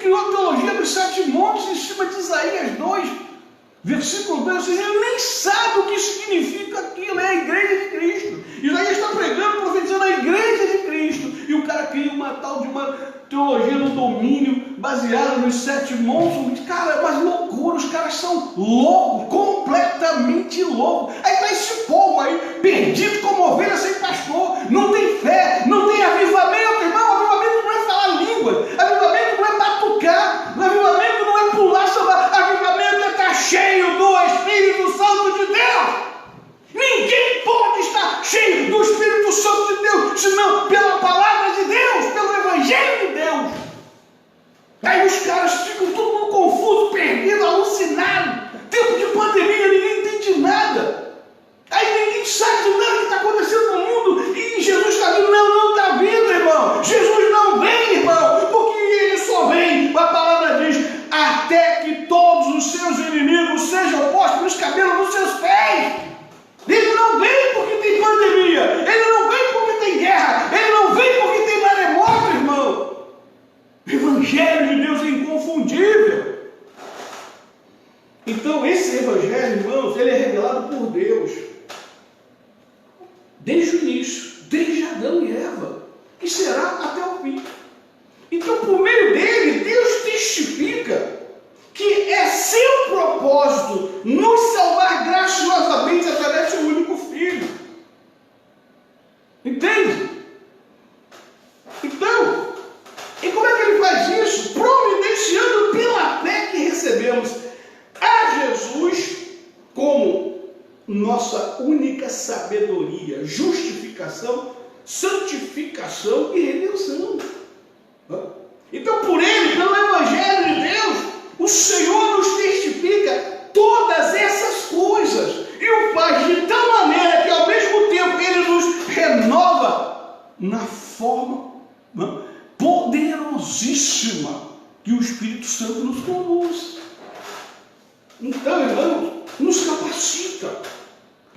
Versículo 2, ou seja, ele nem sabe o que significa aquilo, é a igreja de Cristo. Isaías está pregando, profetizando a igreja de Cristo. E o cara cria uma tal de uma teologia do domínio, baseada nos 7 monstros. Cara, mas loucura, os caras são loucos, completamente loucos. Aí está esse povo aí, perdido como ovelha sem pastor, não tem fé, não tem avivamento, irmão. Avivamento não é falar línguas, avivamento não é batucar, avivamento não é pular sobre avivamento, é estar cheio do Espírito Santo de Deus. Ninguém pode estar cheio do Espírito Santo de Deus, senão pela palavra de Deus, pelo Evangelho de Deus. Aí os caras ficam todo mundo confuso, perdido, alucinado. Tempo de pandemia, ninguém entende nada. Aí ninguém sabe de nada que está acontecendo no mundo. E Jesus está vindo. Não está vindo, irmão. Jesus não vem, irmão. Porque ele só vem, a palavra diz, até que todos os seus inimigos sejam postos nos cabelos dos seus pés. Ele não vem porque tem pandemia. Ele não vem porque tem guerra. Ele não vem porque tem maremoto, irmão. O Evangelho de Deus é inconfundível. Então, esse Evangelho, irmãos, ele é revelado por Deus. Desde o início, desde Adão e Eva. E será até o fim. Então, por meio dele, Deus testifica que é seu propósito nos salvar graciosamente através do seu único Filho. Entende? Então, e como é que ele faz isso? Providenciando pela fé que recebemos a Jesus como nossa única sabedoria, justificação, santificação e redenção. Então, por ele, pelo Evangelho de Deus, o Senhor nos testifica todas essas coisas e o faz de tal maneira que, ao mesmo tempo, ele nos renova na forma poderosíssima que o Espírito Santo nos conduz. Então, irmãos, nos capacita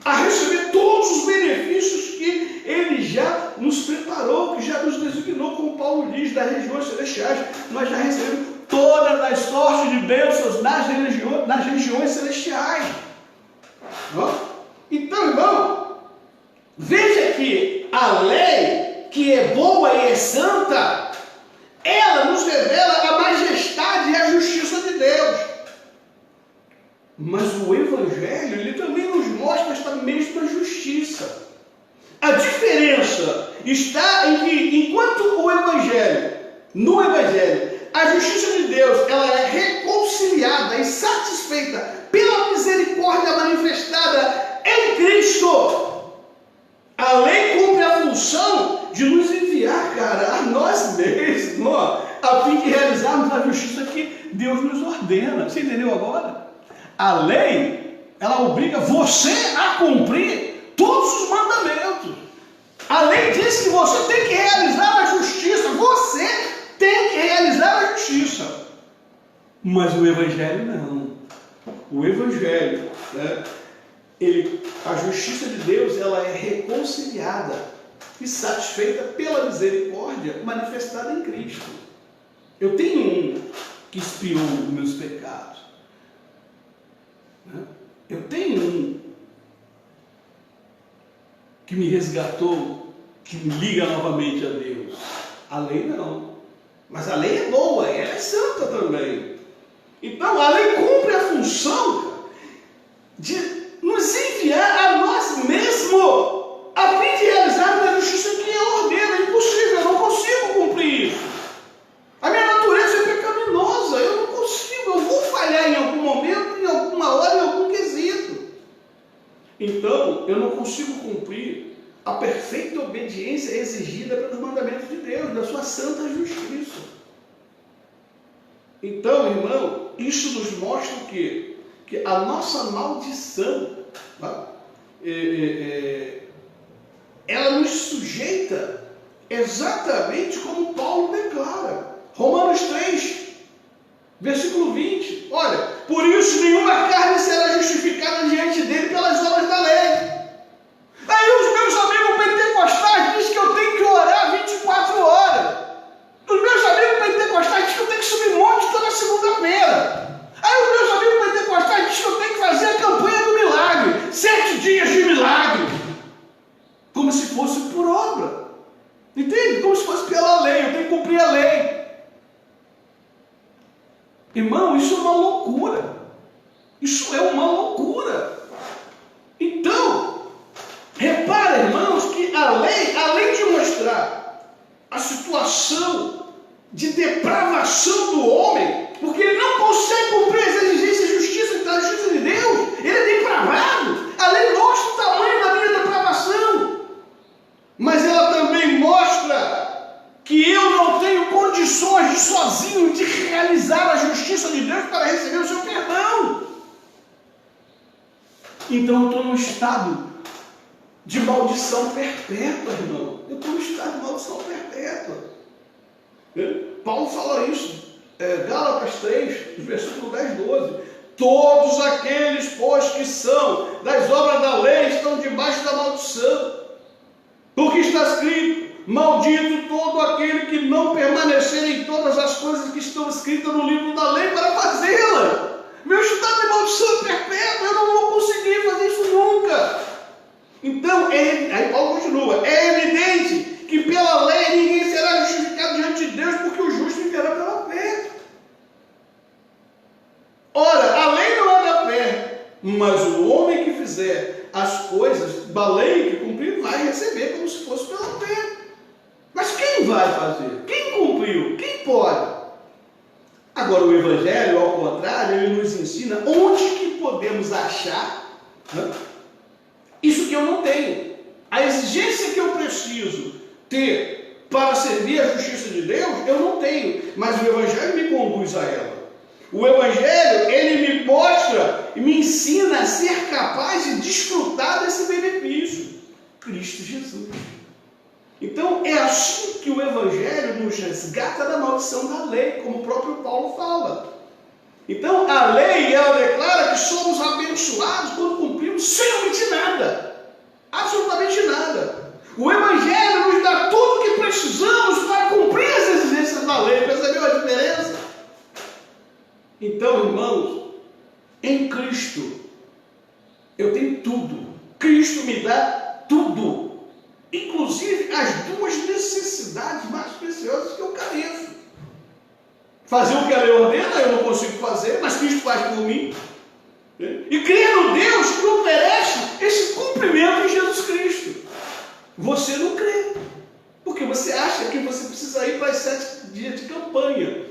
a receber todos os benefícios que ele já nos preparou, que já nos designou, como Paulo diz, das regiões celestiais. Nós já recebemos todas as sortes de bênçãos nas regiões celestiais. Então, irmão, veja que a lei, que é boa e é santa, ela nos revela a majestade e a justiça de Deus. Mas o Evangelho, ele também nos mostra esta mesma justiça. A diferença está em que, enquanto no Evangelho, a justiça de Deus, ela é reconciliada e satisfeita pela misericórdia manifestada em Cristo. A lei cumpre a função de nos enviar, cara, a nós mesmos, a fim de realizarmos a justiça que Deus nos ordena. Você entendeu agora? A lei, ela obriga você a cumprir todos os mandamentos. A lei diz que você tem que realizar a justiça. Você tem que realizar a justiça. Mas o Evangelho não. O Evangelho, a justiça de Deus, ela é reconciliada e satisfeita pela misericórdia manifestada em Cristo. Eu tenho um que expiou os meus pecados. Eu tenho um que me resgatou, que me liga novamente a Deus. A lei não. Mas a lei é boa, ela é santa também. Então a lei cumpre a função de nos enviar a nós mesmos, a fim de realizarmos a justiça que ela ordena. É impossível, eu não consigo cumprir isso. A minha natureza é pecaminosa, eu não consigo, eu vou falhar em algum momento, em alguma hora, em algum quesito. Então, eu não consigo cumprir a perfeita obediência exigida pelos mandamentos de Deus, da sua santa justiça. Então, irmão, isso nos mostra o quê? Que a nossa maldição, ela nos sujeita exatamente como Paulo declara. Romanos 3, versículo 20. Olha, por isso nenhuma carne será justificada diante dele pelas obras da lei. Aí os meus amigos pentecostais dizem que eu tenho que orar 24 horas. Os meus amigos pentecostais dizem que eu tenho que subir monte toda segunda-feira. Aí os meus amigos pentecostais dizem que eu tenho que Irmão, isso é uma loucura. Isso é uma loucura. Então, repara, irmãos, que a lei, além de mostrar a situação de depravação do homem, porque ele não consegue cumprir as exigências de justiça de Deus, ele é depravado. A lei mostra o tamanho da minha depravação, mas ela também mostra que eu não tenho condições de sozinho de realizar a justiça de Deus para receber o seu perdão. Então eu estou num estado de maldição perpétua, irmão. Eu estou num estado de maldição perpétua. Paulo fala isso, Gálatas 3, versículo 10, 12. Todos aqueles, pois, que são das obras da lei, estão debaixo da maldição. Porque está escrito: maldito todo aquele que não permanecer em todas as coisas que estão escritas no livro da lei para fazê-la. Meu estado de maldição perpétua, eu não vou conseguir fazer isso nunca. Então, aí Paulo continua: é evidente que pela lei ninguém será justificado diante de Deus, porque o justo viverá pela fé. Ora, a lei não é da fé, mas o homem que fizer as coisas da lei que cumprir vai receber como se fosse pela fé. Mas quem vai fazer? Quem cumpriu? Quem pode? Agora o Evangelho, ao contrário, ele nos ensina onde que podemos achar, né, isso que eu não tenho. A exigência que eu preciso ter para servir a justiça de Deus, eu não tenho, mas o Evangelho me conduz a ela. O Evangelho, ele me mostra e me ensina a ser capaz de desfrutar desse benefício. Cristo Jesus. Então, é assim que o Evangelho nos resgata da maldição da lei, como o próprio Paulo fala. Então, a lei, ela declara que somos abençoados quando cumprimos sem omitir nada. Absolutamente nada. O Evangelho nos dá tudo o que precisamos para cumprir as exigências da lei. Percebeu a diferença? Então, irmãos, em Cristo, eu tenho tudo. Cristo me dá tudo. Inclusive as duas necessidades mais preciosas que eu careço. Fazer o que a lei ordena, eu não consigo fazer, mas Cristo faz por mim. E crer no Deus que oferece esse cumprimento em Jesus Cristo. Você não crê, porque você acha que você precisa ir para os 7 dias de campanha.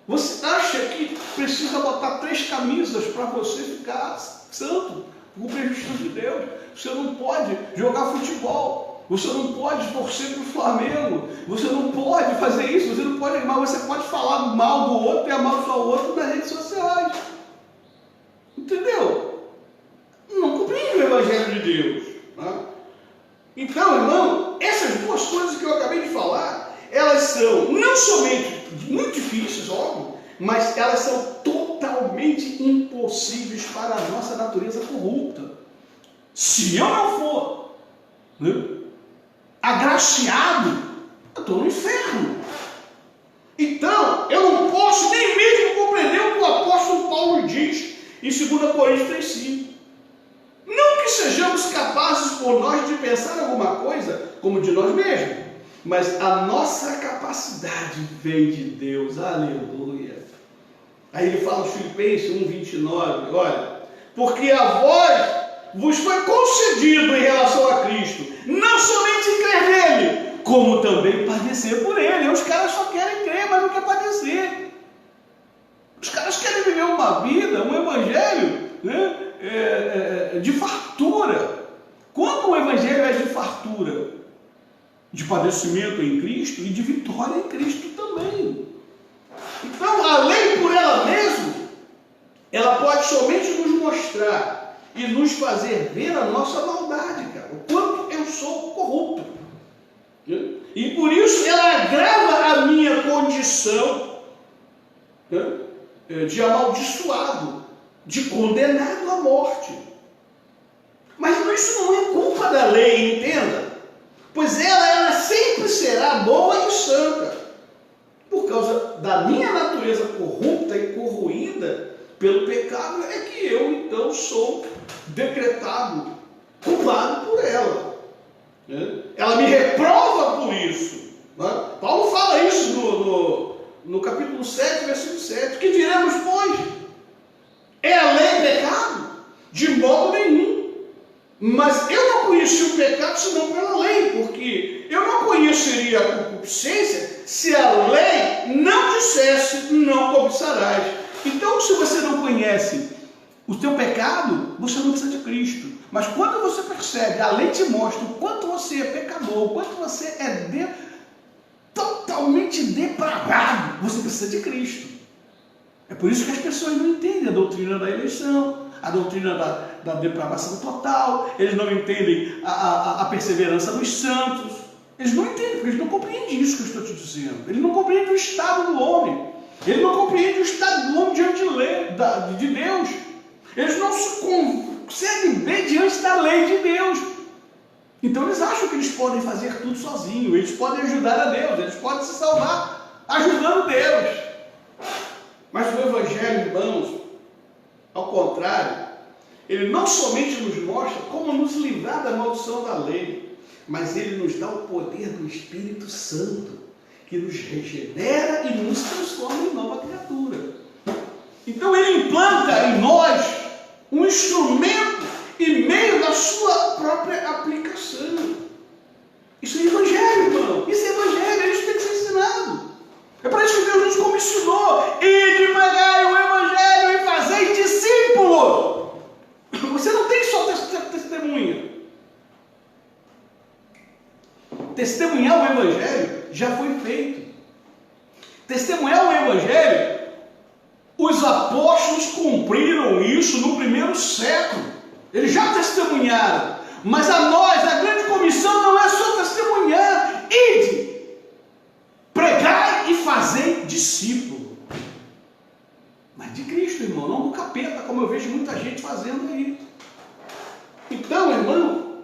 Você acha que precisa botar 3 camisas para você ficar santo, cumprir a justiça de Deus. Você não pode jogar futebol. Você não pode torcer para o Flamengo. Você não pode fazer isso. Você não pode amar. Você pode falar mal do outro e amaldiçoar o outro nas redes sociais. Entendeu? Não compreende o Evangelho de Deus. Né? Então, irmão, essas duas coisas que eu acabei de falar, elas são não somente muito difíceis, óbvio, mas elas são totalmente impossíveis para a nossa natureza corrupta. Se eu não for, né, agraciado, eu estou no inferno. Então, eu não posso nem mesmo compreender o que o apóstolo Paulo diz em 2 Coríntios 3,5. Não que sejamos capazes por nós de pensar alguma coisa como de nós mesmos, mas a nossa capacidade vem de Deus. Aleluia. Aí ele fala em Filipenses 1,29, olha, porque a vós vos foi concedido em relação a Cristo, não somente crer nele, como também padecer por ele. E os caras só querem crer, mas não querem padecer. Os caras querem viver uma vida, um evangelho, né, de fartura. Quando o evangelho é de fartura, de padecimento em Cristo e de vitória em Cristo também. Então, a lei por ela mesma, ela pode somente nos mostrar e nos fazer ver a nossa maldade, cara, o quanto eu sou corrupto. E por isso ela agrava a minha condição, né, de amaldiçoado, de condenado à morte. Mas isso não é culpa da lei, entenda? Pois ela sempre será boa e santa. Por causa da minha natureza corrupta e corroída pelo pecado, é que eu então sou decretado, culpado por ela. Ela me reprova por isso. Paulo fala isso no capítulo 7, versículo 7. Que diremos, pois? É a lei pecado? De modo nenhum. Mas eu não conheci o pecado senão pela lei, porque eu não conheceria a concupiscência se a lei não dissesse não cobiçarás. Então, se você não conhece o teu pecado, você não precisa de Cristo. Mas quando você percebe, a lei te mostra o quanto você é pecador, o quanto você é totalmente depravado, você precisa de Cristo. É por isso que as pessoas não entendem a doutrina da eleição, a doutrina da depravação total, eles não entendem a perseverança dos santos. Eles não entendem, porque eles não compreendem isso que eu estou te dizendo. Eles não compreendem o estado do homem. Eles não compreendem o estado do homem diante de Deus. Eles não se conseguem ver diante da lei de Deus. Então eles acham que eles podem fazer tudo sozinhos, eles podem ajudar a Deus, eles podem se salvar ajudando Deus. Mas o Evangelho, irmãos, ao contrário, ele não somente nos mostra como nos livrar da maldição da lei, mas ele nos dá o poder do Espírito Santo, que nos regenera e nos transforma em nova criatura. Então ele implanta em nós um instrumento e meio da sua própria aplicação. Isso é Evangelho, irmão. Isso é Evangelho, isso tem que ser ensinado. É para isso que Deus nos comissionou. E de pregai o Evangelho e fazei discípulos. Você não tem só testemunha. Testemunhar o Evangelho já foi feito. Testemunhar o Evangelho, os apóstolos cumpriram isso no primeiro século. Eles já testemunharam. Mas a nós, a grande comissão não é só testemunhar. Ide, pregai e fazei discípulo. Mas de Cristo, irmão, não do capeta, como eu vejo muita gente fazendo aí. Então, irmão,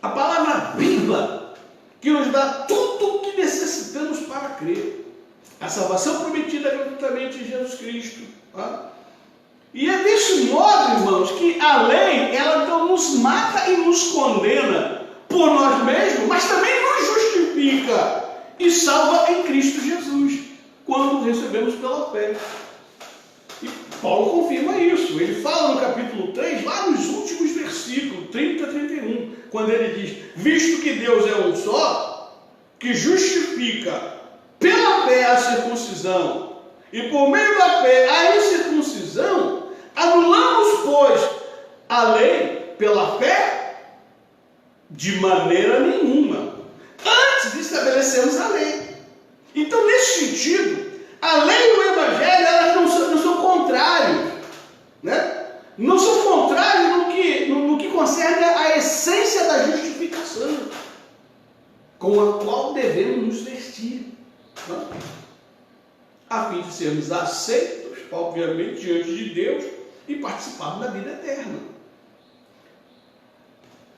a palavra viva, que nos dá tudo o que necessitamos para crer. A salvação prometida gratuitamente em Jesus Cristo. Tá? E é desse modo, irmãos, que a lei, ela então nos mata e nos condena por nós mesmos, mas também nos justifica e salva em Cristo Jesus, quando recebemos pela fé. E Paulo confirma isso. Ele fala no capítulo 3, lá nos últimos versículos, 30 a 31, quando ele diz, visto que Deus é um só, que justifica pela fé a circuncisão, e por meio da fé a incircuncisão, anulamos, pois, a lei pela fé? De maneira nenhuma. Antes estabelecemos a lei. Então, nesse sentido, a lei e o Evangelho, elas não são contrários. Né? Não são contrários no que concerne a essência da justificação, com a qual devemos nos vestir. Né? A fim de sermos aceitos, obviamente, diante de Deus e participarmos da vida eterna.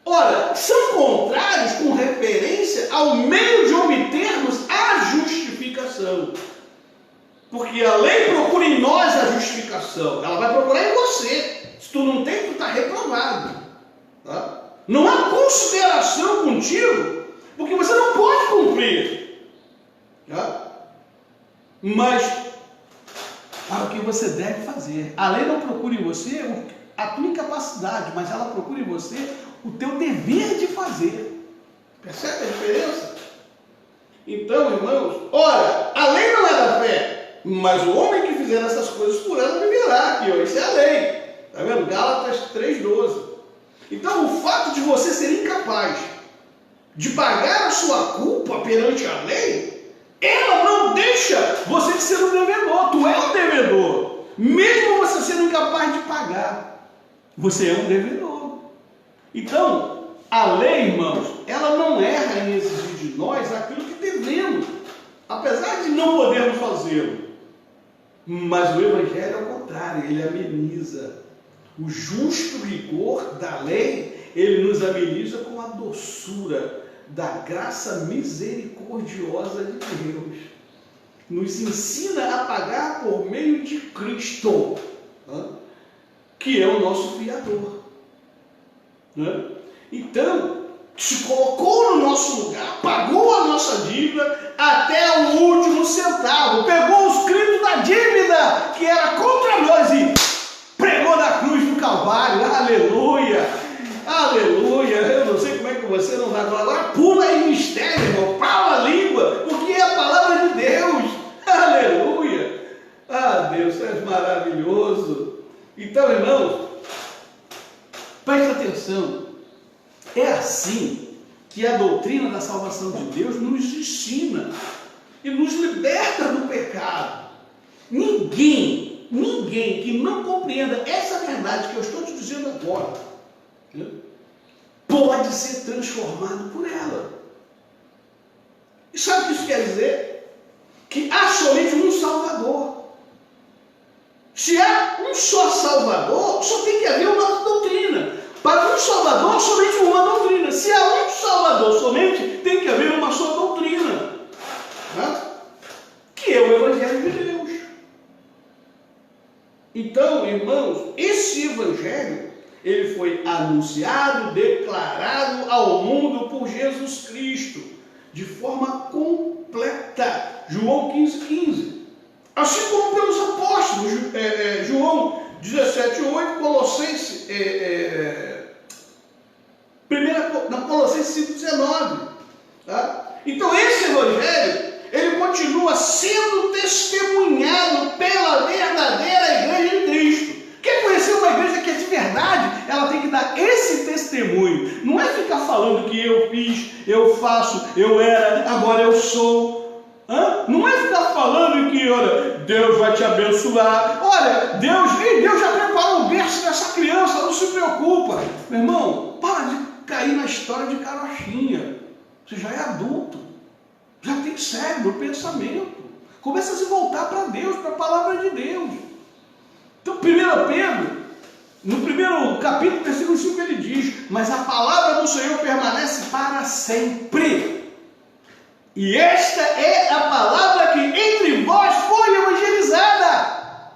Ora, são contrários com referência ao meio de obtermos a justificação. Porque a lei procura em nós a justificação. Ela vai procurar em você. Se tu não tem, tu está reprovado. Tá? Não há consideração contigo, porque você não pode cumprir. Tá? Mas para o que você deve fazer. A lei não procura em você a tua incapacidade, mas ela procura em você o teu dever de fazer. Percebe a diferença? Então, irmãos, ora, a lei não é da fé, mas o homem que fizer essas coisas por ela viverá. Aqui, ó, isso é a lei. Está vendo? Gálatas 3,12. Então, o fato de você ser incapaz de pagar a sua culpa perante a lei, ela não deixa você de ser um devedor. Tu é um devedor. Mesmo você sendo incapaz de pagar, você é um devedor. Então, a lei, irmãos, ela não erra em exigir de nós aquilo que devemos, apesar de não podermos fazê-lo. Mas o Evangelho é o contrário, ele ameniza. O justo rigor da lei, ele nos ameniza com a doçura da graça misericordiosa de Deus. Nos ensina a pagar por meio de Cristo, que é o nosso fiador. Então, se colocou no nosso lugar, pagou a nossa dívida até o último centavo, pegou agora pula em mistério, irmão, fala a língua, porque é a palavra de Deus. Aleluia! Ah, Deus, tu és maravilhoso. Então, irmãos, presta atenção, é assim que a doutrina da salvação de Deus nos ensina e nos liberta do pecado. Ninguém que não compreenda essa verdade que eu estou te dizendo agora, né, pode ser transformado por ela. E sabe o que isso quer dizer? Que há somente um Salvador. Se há um só Salvador, só tem que haver uma doutrina. Para um Salvador, somente uma doutrina. Se há um Salvador somente, tem que haver uma só doutrina, né? Que é o Evangelho de Deus. Então, irmãos, esse Evangelho, ele foi anunciado, declarado ao mundo por Jesus Cristo, de forma completa. João 15,15. Assim como pelos apóstolos, João 17,8, Colossenses, Colossenses 5,19. Tá? Então, esse Evangelho, ele continua sendo testemunhado pela verdadeira igreja de Cristo. Quer conhecer uma igreja que é de verdade? Ela tem que dar esse testemunho. Não é ficar falando que eu fiz, eu faço, eu era, agora eu sou. Não é ficar falando que, olha, Deus vai te abençoar. Olha, Deus já preparou o berço dessa criança, não se preocupa. Meu irmão, para de cair na história de carochinha. Você já é adulto. Já tem cérebro, pensamento. Começa a se voltar para Deus, para a palavra de Deus. Então, 1 Pedro, no primeiro capítulo, versículo 5, ele diz: mas a palavra do Senhor permanece para sempre. E esta é a palavra que entre vós foi evangelizada.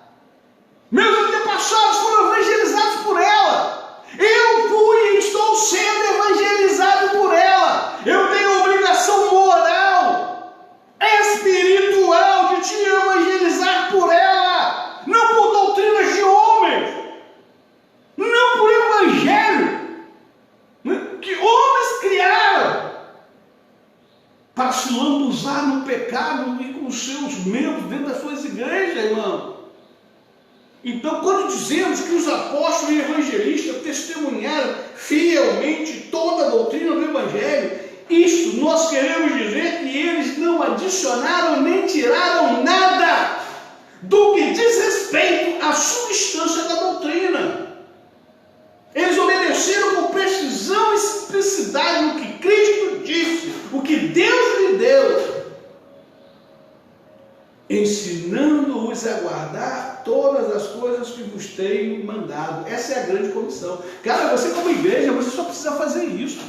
Meus antepassados foram evangelizados por ela. Eu fui e estou sendo evangelizado por ela. Eu tenho a obrigação moral, espiritual, de te evangelizar por ela. Não por doutrinas de homens. Não por evangelho que homens criaram para se lambuzar no pecado e com os seus membros dentro das suas igrejas, irmão. Então, quando dizemos que os apóstolos e evangelistas testemunharam fielmente toda a doutrina do Evangelho, isto nós queremos dizer que eles não adicionaram nem tiraram nada do que diz respeito à substância da doutrina. Eles obedeceram com precisão e simplicidade o que Cristo disse, o que Deus lhe deu, ensinando-os a guardar todas as coisas que vos tenho mandado. Essa é a grande comissão. Cara, você como igreja, você só precisa fazer isso.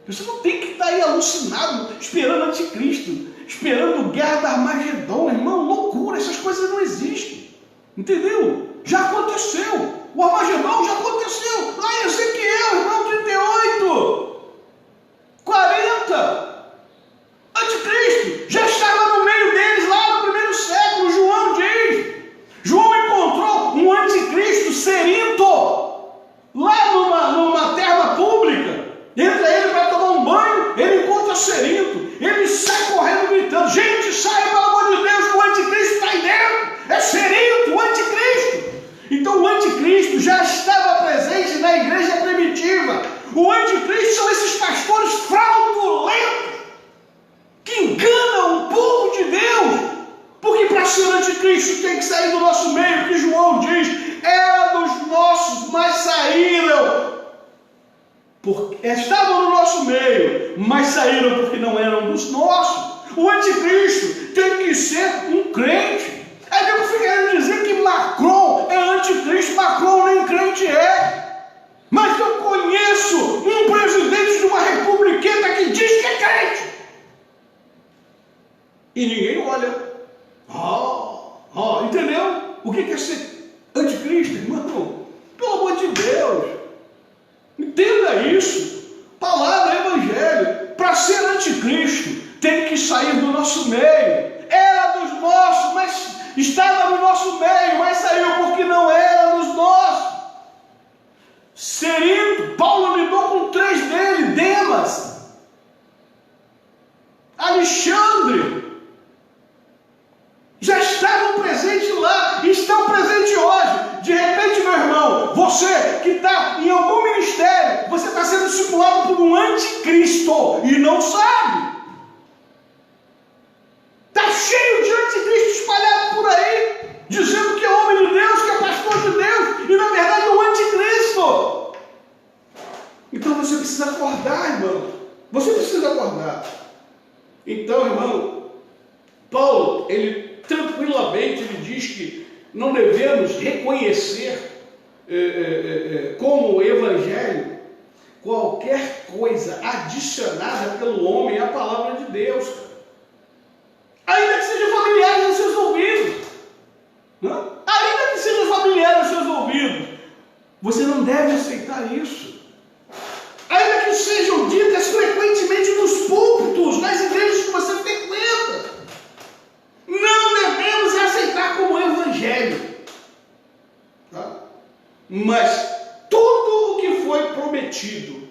Você não tem que estar aí alucinado, esperando anticristo, esperando guerra da Armagedon, irmão, loucura, essas coisas não existem. Entendeu? Já aconteceu. O Armagedon já aconteceu. Lá em Ezequiel, irmão, 38, 40. Anticristo já estava no meio deles lá no primeiro século. João diz. João encontrou um anticristo serinto lá numa terra pública. Entra ele para tomar um banho, ele encontra serinto. Ele sai correndo gritando: gente, saia pelo amor de Deus, o anticristo está aí dentro. É serinto, o anticristo. Então o anticristo já estava presente na igreja primitiva. O anticristo são esses pastores fraudulentos que enganam o povo de Deus. Porque para ser anticristo tem que sair do nosso meio, que João diz: era dos nossos, mas saíram. Estavam no nosso meio, mas saíram porque não eram dos nossos. O anticristo tem que ser um crente. Aí eu fico querendo dizer que Macron é anticristo. Macron nem crente é. Mas eu conheço um presidente de uma republiqueta que diz que é crente. E ninguém olha. Entendeu? O que é ser anticristo, irmão? Pelo amor de Deus. Entenda isso. Palavra evangelho. Para ser anticristo, tem que sair do nosso meio. Era dos nossos, mas estava no nosso meio, mas saiu porque não era dos nossos. Serinto, Paulo lidou com 3 dele: Demas, estão presentes hoje. De repente, meu irmão, você que está em algum ministério, você está sendo discipulado por um anticristo e não sabe. Está cheio de anticristo espalhado por aí, dizendo que é homem de Deus, que é pastor de Deus, e na verdade é um anticristo. Então você precisa acordar, irmão. Você precisa acordar. Então, irmão, Paulo, ele tranquilamente ele diz que não devemos reconhecer como evangelho qualquer coisa adicionada pelo homem à palavra de Deus, ainda que seja familiar aos seus ouvidos, não? Ainda que seja familiar aos seus ouvidos, você não deve aceitar isso. Ainda que sejam ditas frequentemente nos púlpitos, nas igrejas que você frequenta, não devemos aceitar como evangelho. Tá? Mas tudo o que foi prometido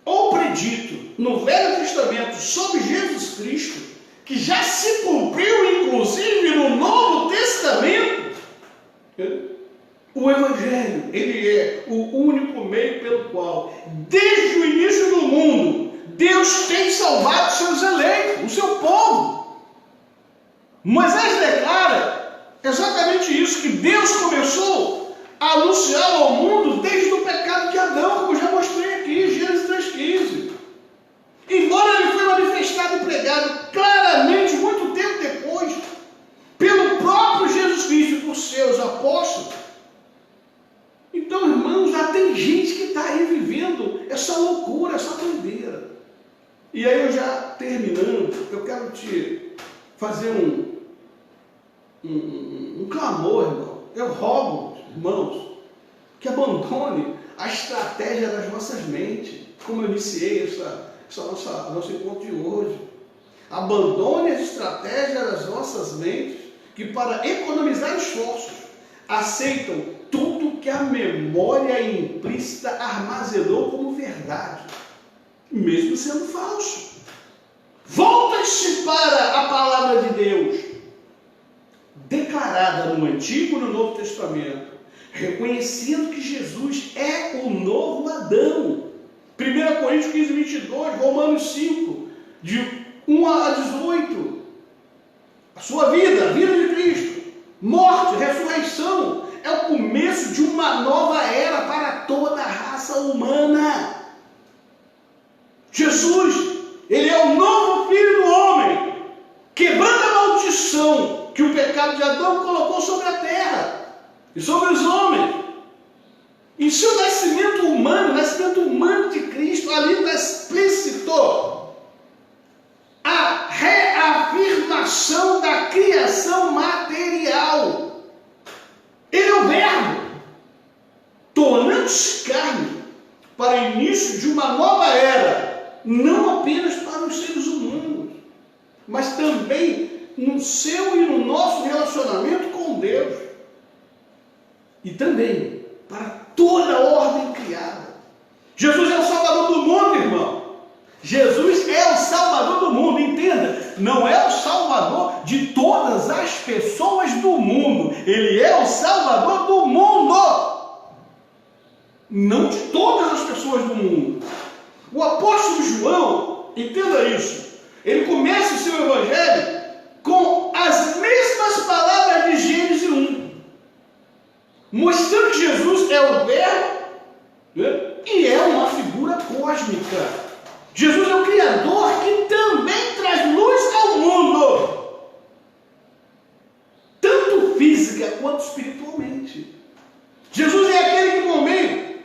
ou predito no Velho Testamento sobre Jesus Cristo, que já se cumpriu inclusive no Novo Testamento, o Evangelho, ele é o único meio pelo qual, desde o início do mundo, Deus tem salvado seus eleitos, o seu povo. Moisés declara exatamente isso, que Deus começou a anunciar ao mundo desde o pecado de Adão, como já mostrei aqui, Gênesis 3,15. Embora ele foi manifestado e pregado claramente, muito tempo depois, pelo próprio Jesus Cristo e por seus apóstolos. Então, irmãos, já tem gente que está aí vivendo essa loucura, essa doideira. E aí, eu já terminando, eu quero te fazer um clamor, irmão. Eu rogo, irmãos, que abandone a estratégia das vossas mentes, como eu iniciei nosso encontro de hoje. Abandone as estratégias das vossas mentes, que para economizar esforços, aceitam tudo que a memória implícita armazenou como verdade, mesmo sendo falso. Volta-se para a palavra de Deus, declarada no Antigo e no Novo Testamento, reconhecendo que Jesus é o novo Adão. 1 Coríntios 15, 22, Romanos 5, de 1 a 18. A sua vida, a vida de Cristo, morte, ressurreição, é o começo de uma nova era para toda a raça humana. Jesus, ele é o novo Filho do homem, quebrando a maldição que o pecado de Adão colocou sobre a terra e sobre os homens. Em seu nascimento humano de Cristo, ali está explícito a reafirmação da criação material. Ele é o Verbo, tornando-se carne para o início de uma nova era, não apenas para os seres humanos, mas também no seu e no nosso relacionamento com Deus, e também para toda a ordem criada. Jesus é o Salvador do mundo, irmão. Jesus é o Salvador do mundo, entenda. Não é o Salvador de todas as pessoas do mundo. Ele é o Salvador do mundo, não de todas as pessoas do mundo. O apóstolo João, entenda isso, ele começa o seu evangelho com as mesmas palavras de Gênesis 1, mostrando que Jesus é o Verbo, né? E é uma figura cósmica. Jesus é o Criador que também traz luz ao mundo, tanto física quanto espiritualmente. Jesus é aquele que, por meio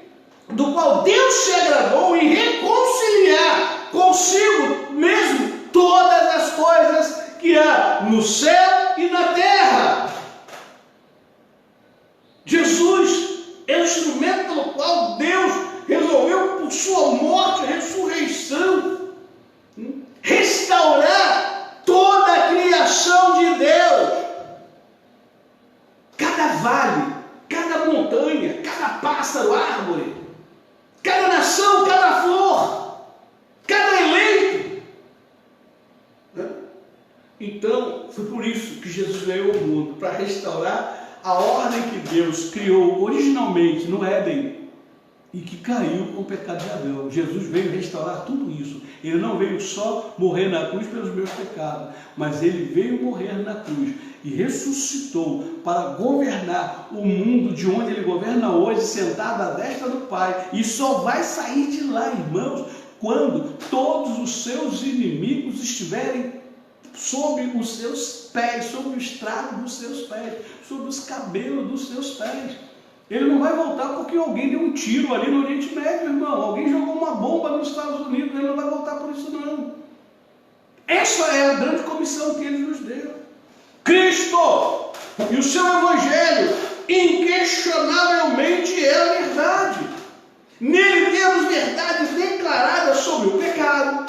do qual Deus se agradou em reconciliar consigo mesmo todas as coisas que há no céu e na terra. Jesus é o instrumento pelo qual Deus resolveu, por sua morte e ressurreição, restaurar toda a criação de Deus. Cada vale, cada montanha, cada pássaro, árvore, cada nação, cada flor, cada eleito. Então, foi por isso que Jesus veio ao mundo, para restaurar a ordem que Deus criou originalmente no Éden e que caiu com o pecado de Adão. Jesus veio restaurar tudo isso. Ele não veio só morrer na cruz pelos meus pecados, mas ele veio morrer na cruz e ressuscitou para governar o mundo de onde ele governa hoje, sentado à destra do Pai, e só vai sair de lá, irmãos, quando todos os seus inimigos estiverem sob os seus pés, sob o estrado dos seus pés, sob os cabelos dos seus pés. Ele não vai voltar porque alguém deu um tiro ali no Oriente Médio, irmão. Alguém jogou uma bomba nos Estados Unidos. Ele não vai voltar por isso, não. Essa é a grande comissão que ele nos deu. Cristo e o seu Evangelho inquestionavelmente é a verdade. Nele temos verdades declaradas sobre o pecado,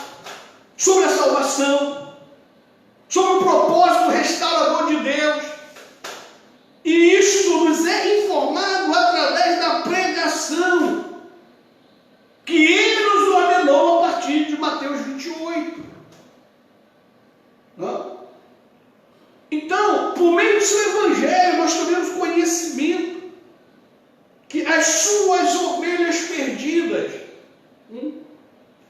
sobre a salvação, sobre o propósito restaurador de Deus. E isso nos é informado através da pregação que ele nos ordenou a partir de Mateus 28. Não? Então, por meio do seu Evangelho, nós temos conhecimento que as suas ovelhas perdidas,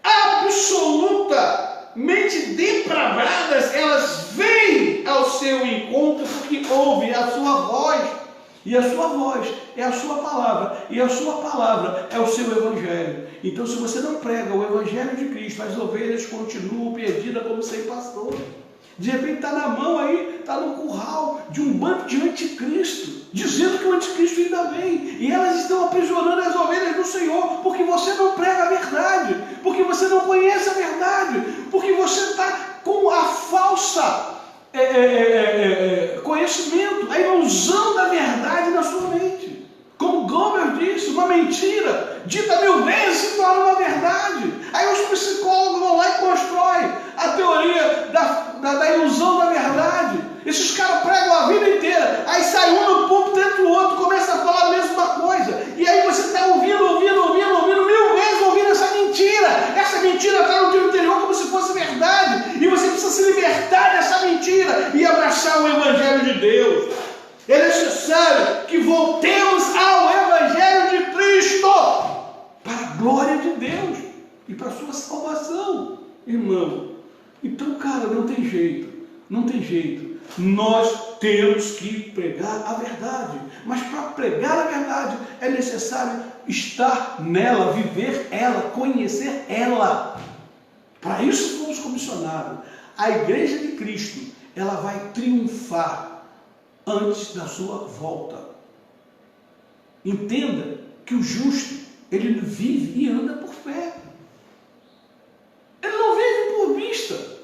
absolutamente depravadas, elas vêm ao seu encontro porque ouvem a sua voz, e a sua voz é a sua palavra, e a sua palavra é o seu Evangelho. Então, se você não prega o Evangelho de Cristo, as ovelhas continuam perdidas como sem pastor. De repente está na mão aí, está no curral de um bando de anticristo, dizendo que o anticristo ainda vem, e elas estão aprisionando as ovelhas do Senhor, porque você não prega a verdade, porque você não conhece a verdade, porque você está com a falsa conhecimento, a ilusão da verdade na sua mente. Como Gomer disse, uma mentira dita 1000 vezes se torna uma verdade. Aí os psicólogos vão lá e constroem a teoria da ilusão da verdade. Esses caras pregam a vida inteira, aí sai um no púlpito, dentro do outro, começa a falar a mesma coisa, e aí você está ouvindo 1000 vezes ouvindo essa mentira. Essa mentira está no teu interior como se fosse verdade, e você precisa se libertar dessa mentira e abraçar o Evangelho de Deus. É necessário que voltemos ao Evangelho de Cristo para a glória de Deus e para a sua salvação, irmão. Então, cara, não tem jeito. Nós temos que pregar a verdade, mas para pregar a verdade é necessário estar nela, viver ela, conhecer ela. Para isso fomos comissionados. A igreja de Cristo, ela vai triunfar antes da sua volta. Entenda que o justo, ele vive e anda por fé. Ele não vive por vista.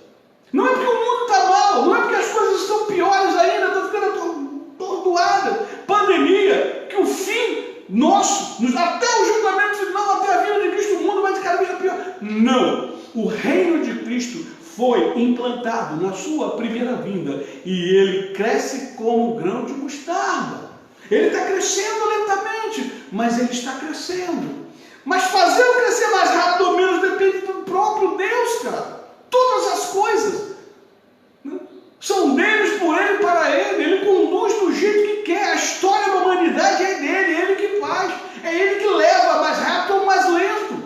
Não é porque o mundo está mal, não é porque as coisas estão piores ainda, estão ficando atordoadas. Pandemia, que o fim nosso, até o julgamento final, até a vinda de Cristo, o mundo vai de cada vez pior. Não! O reino de Cristo foi implantado na sua primeira vinda e ele cresce como grão de mostarda. Ele está crescendo lentamente, mas ele está crescendo. Mas fazê-lo crescer mais rápido ou menos depende do próprio Deus, cara. Todas as coisas são deles, por ele, para ele. Ele conduz do jeito que quer. A história da humanidade é dele, é ele que faz. É ele que leva mais rápido ou mais lento.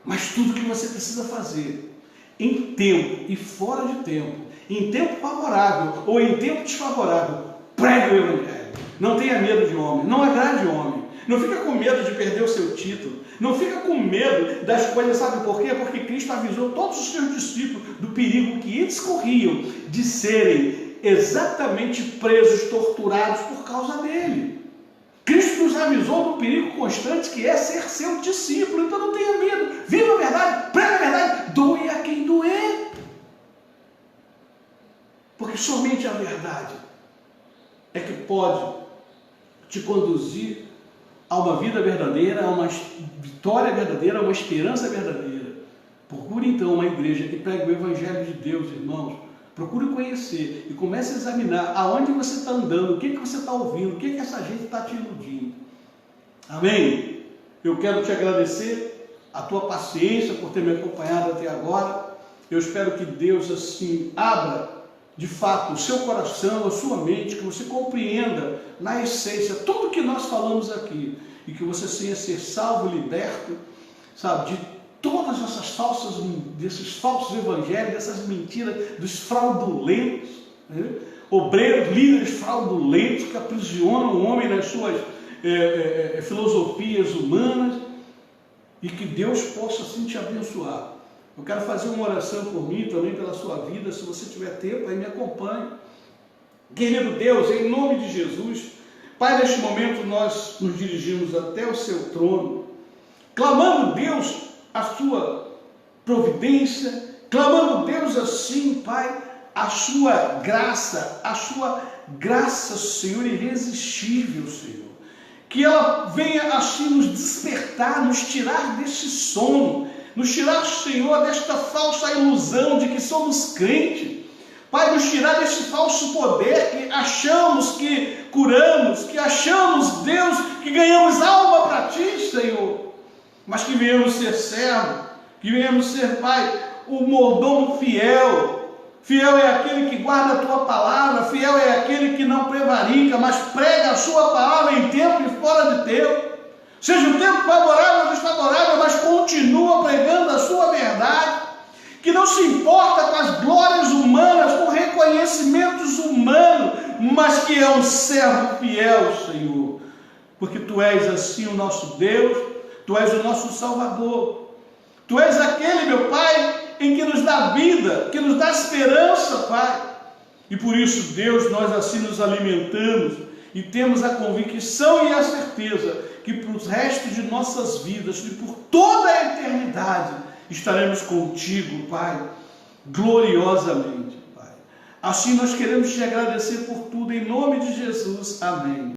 Mas tudo que você precisa fazer, em tempo e fora de tempo, em tempo favorável ou em tempo desfavorável, pregue o Evangelho. Não tenha medo de homem, não agrade homem. Não fica com medo de perder o seu título. Não fica com medo das coisas, sabe por quê? Porque Cristo avisou todos os seus discípulos do perigo que eles corriam de serem exatamente presos, torturados por causa dele. Cristo nos avisou do perigo constante que é ser seu discípulo. Então não tenha medo. Viva a verdade, prega a verdade, doe a quem doer. Porque somente a verdade é que pode te conduzir a uma vida verdadeira, a uma vitória verdadeira, a uma esperança verdadeira. Procure então uma igreja que pregue o Evangelho de Deus, irmãos. Procure conhecer e comece a examinar aonde você está andando, o que você está ouvindo, o que essa gente está te iludindo. Amém? Eu quero te agradecer a tua paciência por ter me acompanhado até agora. Eu espero que Deus assim abra de fato, o seu coração, a sua mente, que você compreenda na essência tudo que nós falamos aqui e que você venha ser salvo, liberto, sabe, de todas essas desses falsos evangelhos, dessas mentiras, dos fraudulentos, né? Obreiros, líderes fraudulentos que aprisionam o homem nas suas filosofias humanas, e que Deus possa assim te abençoar. Eu quero fazer uma oração por mim, também pela sua vida. Se você tiver tempo, aí me acompanhe. Querido Deus, em nome de Jesus, Pai, neste momento nós nos dirigimos até o seu trono, clamando, Deus, a sua providência, clamando, Deus, assim, Pai, a sua graça, Senhor, irresistível, Senhor. Que ela venha assim nos despertar, nos tirar deste sono, nos tirar, Senhor, desta falsa ilusão de que somos crentes. Pai, nos tirar deste falso poder que achamos que curamos, que achamos, Deus, que ganhamos alma para Ti, Senhor. Mas que venhamos ser servo, que venhamos ser, Pai, o mordomo fiel. Fiel é aquele que guarda a Tua palavra, fiel é aquele que não prevarica, mas prega a Sua palavra em tempo e fora de tempo. Seja o tempo favorável ou desfavorável, mas continua pregando a Sua verdade, que não se importa com as glórias humanas, com reconhecimentos humanos, mas que é um servo fiel, Senhor, porque Tu és assim o nosso Deus, Tu és o nosso Salvador, Tu és aquele, meu Pai, em que nos dá vida, que nos dá esperança, Pai. E por isso, Deus, nós assim nos alimentamos e temos a convicção e a certeza que para os restos de nossas vidas e por toda a eternidade estaremos contigo, Pai, gloriosamente, Pai. Assim nós queremos te agradecer por tudo, em nome de Jesus. Amém.